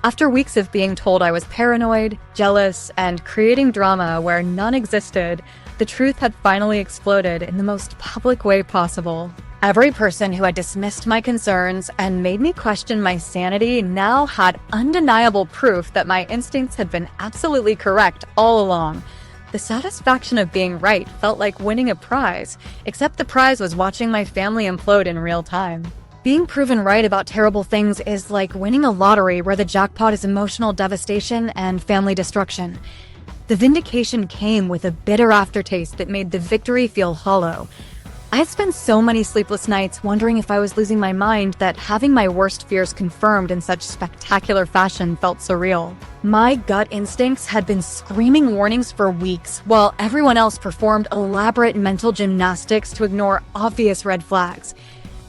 After weeks of being told I was paranoid, jealous, and creating drama where none existed, the truth had finally exploded in the most public way possible. Every person who had dismissed my concerns and made me question my sanity now had undeniable proof that my instincts had been absolutely correct all along. The satisfaction of being right felt like winning a prize, except the prize was watching my family implode in real time. Being proven right about terrible things is like winning a lottery where the jackpot is emotional devastation and family destruction. The vindication came with a bitter aftertaste that made the victory feel hollow. I had spent so many sleepless nights wondering if I was losing my mind that having my worst fears confirmed in such spectacular fashion felt surreal. My gut instincts had been screaming warnings for weeks, while everyone else performed elaborate mental gymnastics to ignore obvious red flags.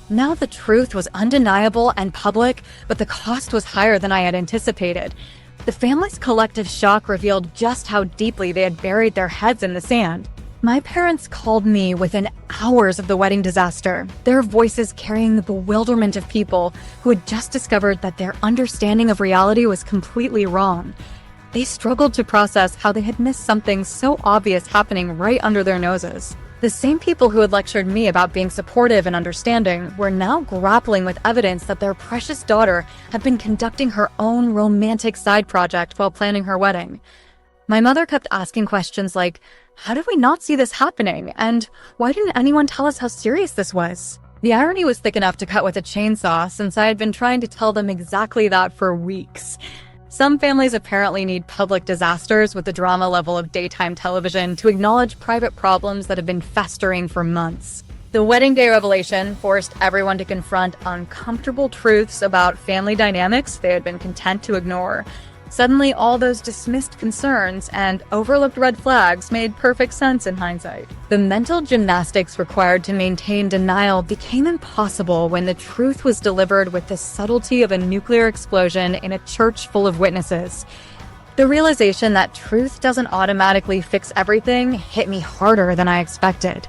Now the truth was undeniable and public, but the cost was higher than I had anticipated. The family's collective shock revealed just how deeply they had buried their heads in the sand. My parents called me within hours of the wedding disaster, their voices carrying the bewilderment of people who had just discovered that their understanding of reality was completely wrong. They struggled to process how they had missed something so obvious happening right under their noses. The same people who had lectured me about being supportive and understanding were now grappling with evidence that their precious daughter had been conducting her own romantic side project while planning her wedding. My mother kept asking questions like, how did we not see this happening? And why didn't anyone tell us how serious this was? The irony was thick enough to cut with a chainsaw since I had been trying to tell them exactly that for weeks. Some families apparently need public disasters with the drama level of daytime television to acknowledge private problems that have been festering for months. The wedding day revelation forced everyone to confront uncomfortable truths about family dynamics they had been content to ignore. Suddenly, all those dismissed concerns and overlooked red flags made perfect sense in hindsight. The mental gymnastics required to maintain denial became impossible when the truth was delivered with the subtlety of a nuclear explosion in a church full of witnesses. The realization that truth doesn't automatically fix everything hit me harder than I expected.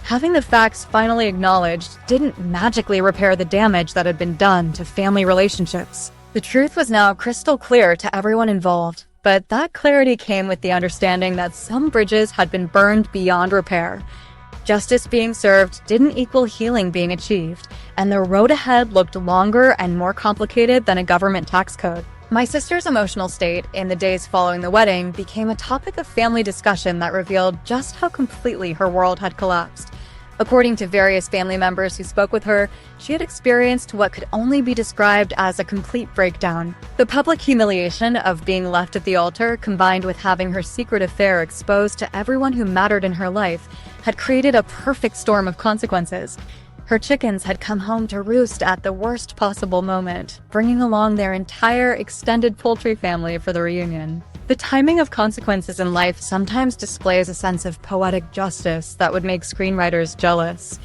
Having the facts finally acknowledged didn't magically repair the damage that had been done to family relationships. The truth was now crystal clear to everyone involved, but that clarity came with the understanding that some bridges had been burned beyond repair. Justice being served didn't equal healing being achieved, and the road ahead looked longer and more complicated than a government tax code. My sister's emotional state in the days following the wedding became a topic of family discussion that revealed just how completely her world had collapsed. According to various family members who spoke with her, she had experienced what could only be described as a complete breakdown. The public humiliation of being left at the altar, combined with having her secret affair exposed to everyone who mattered in her life, had created a perfect storm of consequences. Her chickens had come home to roost at the worst possible moment, bringing along their entire extended poultry family for the reunion. The timing of consequences in life sometimes displays a sense of poetic justice that would make screenwriters jealous.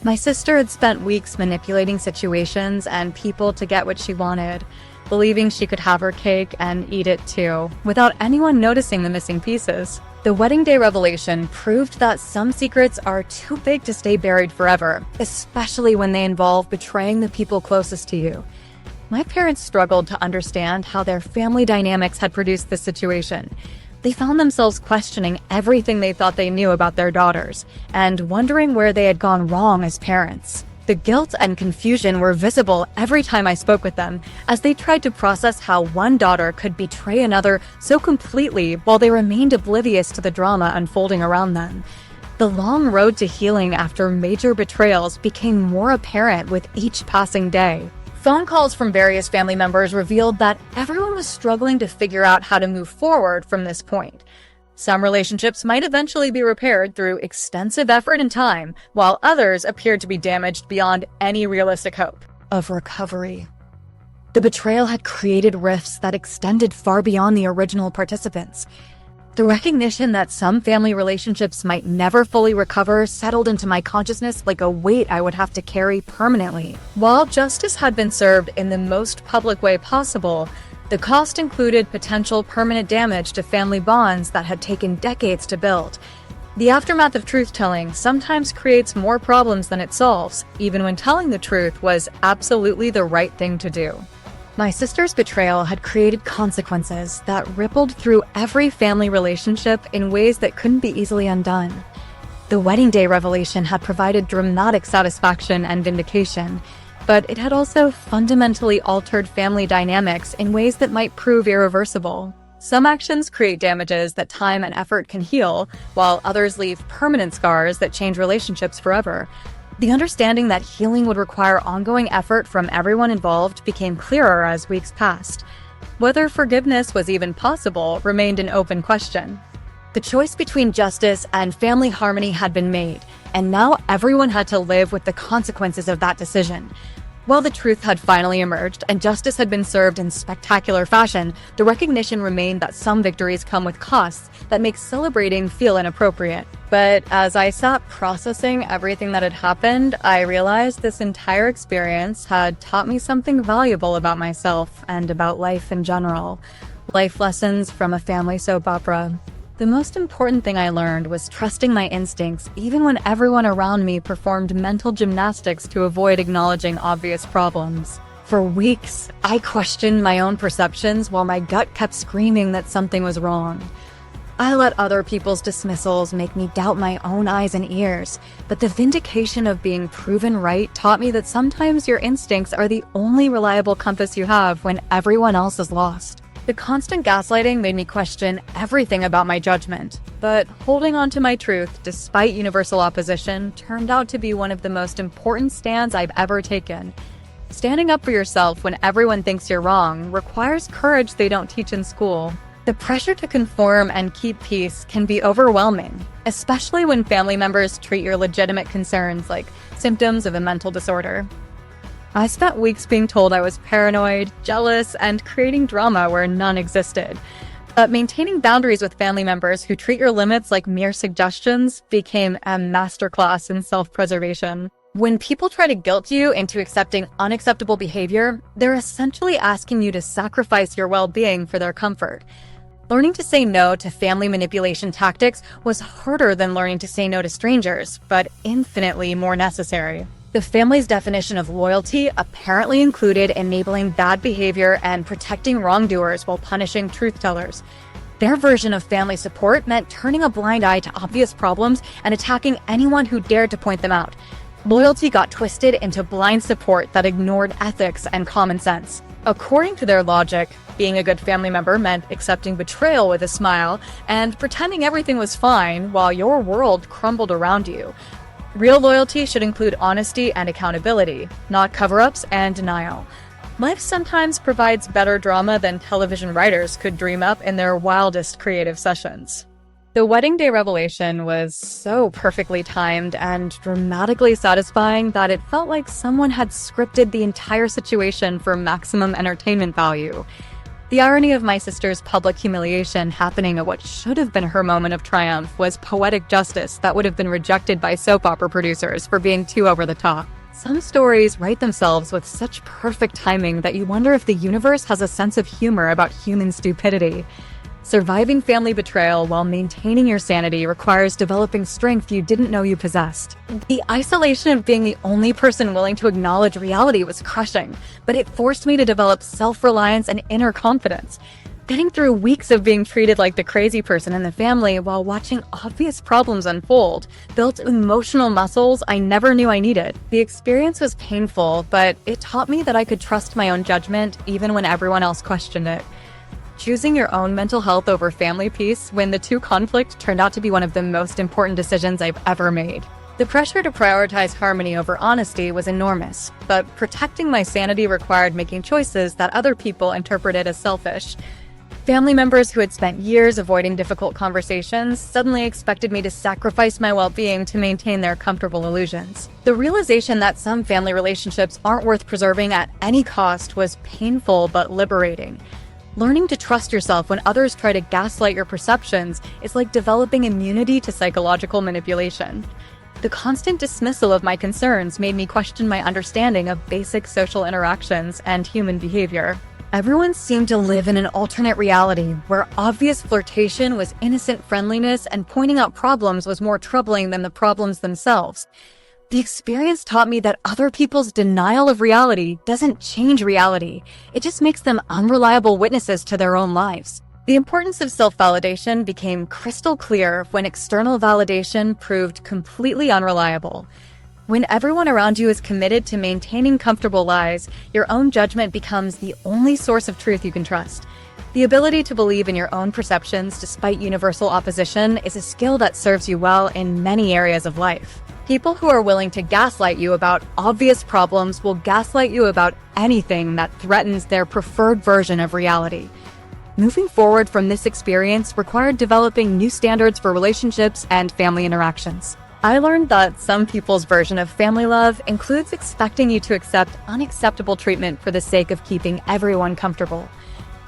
My sister had spent weeks manipulating situations and people to get what she wanted, believing she could have her cake and eat it too, without anyone noticing the missing pieces. The wedding day revelation proved that some secrets are too big to stay buried forever, especially when they involve betraying the people closest to you. My parents struggled to understand how their family dynamics had produced this situation. They found themselves questioning everything they thought they knew about their daughters, and wondering where they had gone wrong as parents. The guilt and confusion were visible every time I spoke with them, as they tried to process how one daughter could betray another so completely while they remained oblivious to the drama unfolding around them. The long road to healing after major betrayals became more apparent with each passing day. Phone calls from various family members revealed that everyone was struggling to figure out how to move forward from this point. Some relationships might eventually be repaired through extensive effort and time, while others appeared to be damaged beyond any realistic hope of recovery. The betrayal had created rifts that extended far beyond the original participants. The recognition that some family relationships might never fully recover settled into my consciousness like a weight I would have to carry permanently. While justice had been served in the most public way possible, the cost included potential permanent damage to family bonds that had taken decades to build. The aftermath of truth-telling sometimes creates more problems than it solves, even when telling the truth was absolutely the right thing to do. My sister's betrayal had created consequences that rippled through every family relationship in ways that couldn't be easily undone. The wedding day revelation had provided dramatic satisfaction and vindication, but it had also fundamentally altered family dynamics in ways that might prove irreversible. Some actions create damages that time and effort can heal, while others leave permanent scars that change relationships forever. The understanding that healing would require ongoing effort from everyone involved became clearer as weeks passed. Whether forgiveness was even possible remained an open question. The choice between justice and family harmony had been made, and now everyone had to live with the consequences of that decision. While the truth had finally emerged and justice had been served in spectacular fashion, the recognition remained that some victories come with costs that make celebrating feel inappropriate. But as I sat processing everything that had happened, I realized this entire experience had taught me something valuable about myself and about life in general. Life lessons from a family soap opera. The most important thing I learned was trusting my instincts even when everyone around me performed mental gymnastics to avoid acknowledging obvious problems. For weeks, I questioned my own perceptions while my gut kept screaming that something was wrong. I let other people's dismissals make me doubt my own eyes and ears, but the vindication of being proven right taught me that sometimes your instincts are the only reliable compass you have when everyone else is lost. The constant gaslighting made me question everything about my judgment, but holding on to my truth despite universal opposition turned out to be one of the most important stands I've ever taken. Standing up for yourself when everyone thinks you're wrong requires courage they don't teach in school. The pressure to conform and keep peace can be overwhelming, especially when family members treat your legitimate concerns like symptoms of a mental disorder. I spent weeks being told I was paranoid, jealous, and creating drama where none existed. But maintaining boundaries with family members who treat your limits like mere suggestions became a masterclass in self-preservation. When people try to guilt you into accepting unacceptable behavior, they're essentially asking you to sacrifice your well-being for their comfort. Learning to say no to family manipulation tactics was harder than learning to say no to strangers, but infinitely more necessary. The family's definition of loyalty apparently included enabling bad behavior and protecting wrongdoers while punishing truth-tellers. Their version of family support meant turning a blind eye to obvious problems and attacking anyone who dared to point them out. Loyalty got twisted into blind support that ignored ethics and common sense. According to their logic, being a good family member meant accepting betrayal with a smile and pretending everything was fine while your world crumbled around you. Real loyalty should include honesty and accountability, not cover-ups and denial. Life sometimes provides better drama than television writers could dream up in their wildest creative sessions. The wedding day revelation was so perfectly timed and dramatically satisfying that it felt like someone had scripted the entire situation for maximum entertainment value. The irony of my sister's public humiliation happening at what should have been her moment of triumph was poetic justice that would have been rejected by soap opera producers for being too over the top. Some stories write themselves with such perfect timing that you wonder if the universe has a sense of humor about human stupidity. Surviving family betrayal while maintaining your sanity requires developing strength you didn't know you possessed. The isolation of being the only person willing to acknowledge reality was crushing, but it forced me to develop self-reliance and inner confidence. Getting through weeks of being treated like the crazy person in the family while watching obvious problems unfold built emotional muscles I never knew I needed. The experience was painful, but it taught me that I could trust my own judgment even when everyone else questioned it. Choosing your own mental health over family peace when the two conflict turned out to be one of the most important decisions I've ever made. The pressure to prioritize harmony over honesty was enormous, but protecting my sanity required making choices that other people interpreted as selfish. Family members who had spent years avoiding difficult conversations suddenly expected me to sacrifice my well-being to maintain their comfortable illusions. The realization that some family relationships aren't worth preserving at any cost was painful but liberating. Learning to trust yourself when others try to gaslight your perceptions is like developing immunity to psychological manipulation. The constant dismissal of my concerns made me question my understanding of basic social interactions and human behavior. Everyone seemed to live in an alternate reality where obvious flirtation was innocent friendliness and pointing out problems was more troubling than the problems themselves. The experience taught me that other people's denial of reality doesn't change reality. It just makes them unreliable witnesses to their own lives. The importance of self-validation became crystal clear when external validation proved completely unreliable. When everyone around you is committed to maintaining comfortable lies, your own judgment becomes the only source of truth you can trust. The ability to believe in your own perceptions despite universal opposition is a skill that serves you well in many areas of life. People who are willing to gaslight you about obvious problems will gaslight you about anything that threatens their preferred version of reality. Moving forward from this experience required developing new standards for relationships and family interactions. I learned that some people's version of family love includes expecting you to accept unacceptable treatment for the sake of keeping everyone comfortable.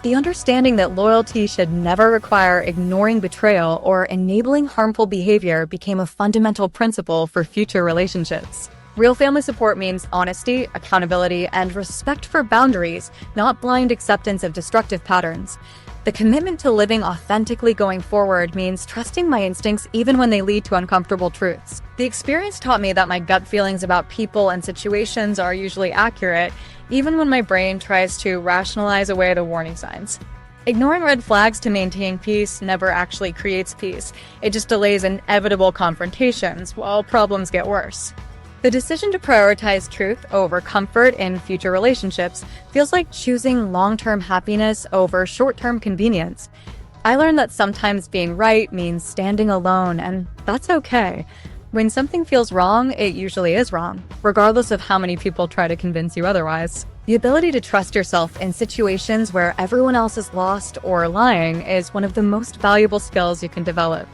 The understanding that loyalty should never require ignoring betrayal or enabling harmful behavior became a fundamental principle for future relationships. Real family support means honesty, accountability, and respect for boundaries, not blind acceptance of destructive patterns. The commitment to living authentically going forward means trusting my instincts even when they lead to uncomfortable truths. The experience taught me that my gut feelings about people and situations are usually accurate, even when my brain tries to rationalize away the warning signs. Ignoring red flags to maintain peace never actually creates peace. It just delays inevitable confrontations while problems get worse. The decision to prioritize truth over comfort in future relationships feels like choosing long-term happiness over short-term convenience. I learned that sometimes being right means standing alone, and that's okay. When something feels wrong, it usually is wrong, regardless of how many people try to convince you otherwise. The ability to trust yourself in situations where everyone else is lost or lying is one of the most valuable skills you can develop.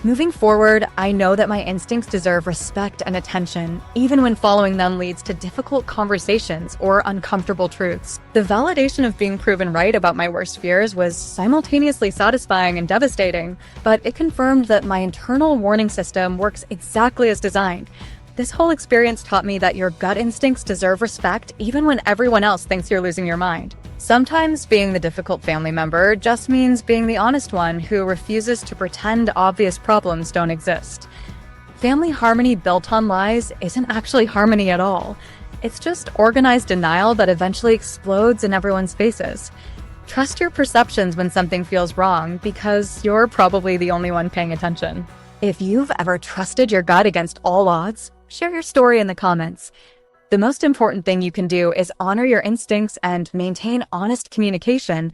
Moving forward, I know that my instincts deserve respect and attention, even when following them leads to difficult conversations or uncomfortable truths. The validation of being proven right about my worst fears was simultaneously satisfying and devastating, but it confirmed that my internal warning system works exactly as designed. This whole experience taught me that your gut instincts deserve respect even when everyone else thinks you're losing your mind. Sometimes being the difficult family member just means being the honest one who refuses to pretend obvious problems don't exist. Family harmony built on lies isn't actually harmony at all. It's just organized denial that eventually explodes in everyone's faces. Trust your perceptions when something feels wrong, because you're probably the only one paying attention. If you've ever trusted your gut against all odds, share your story in the comments. The most important thing you can do is honor your instincts and maintain honest communication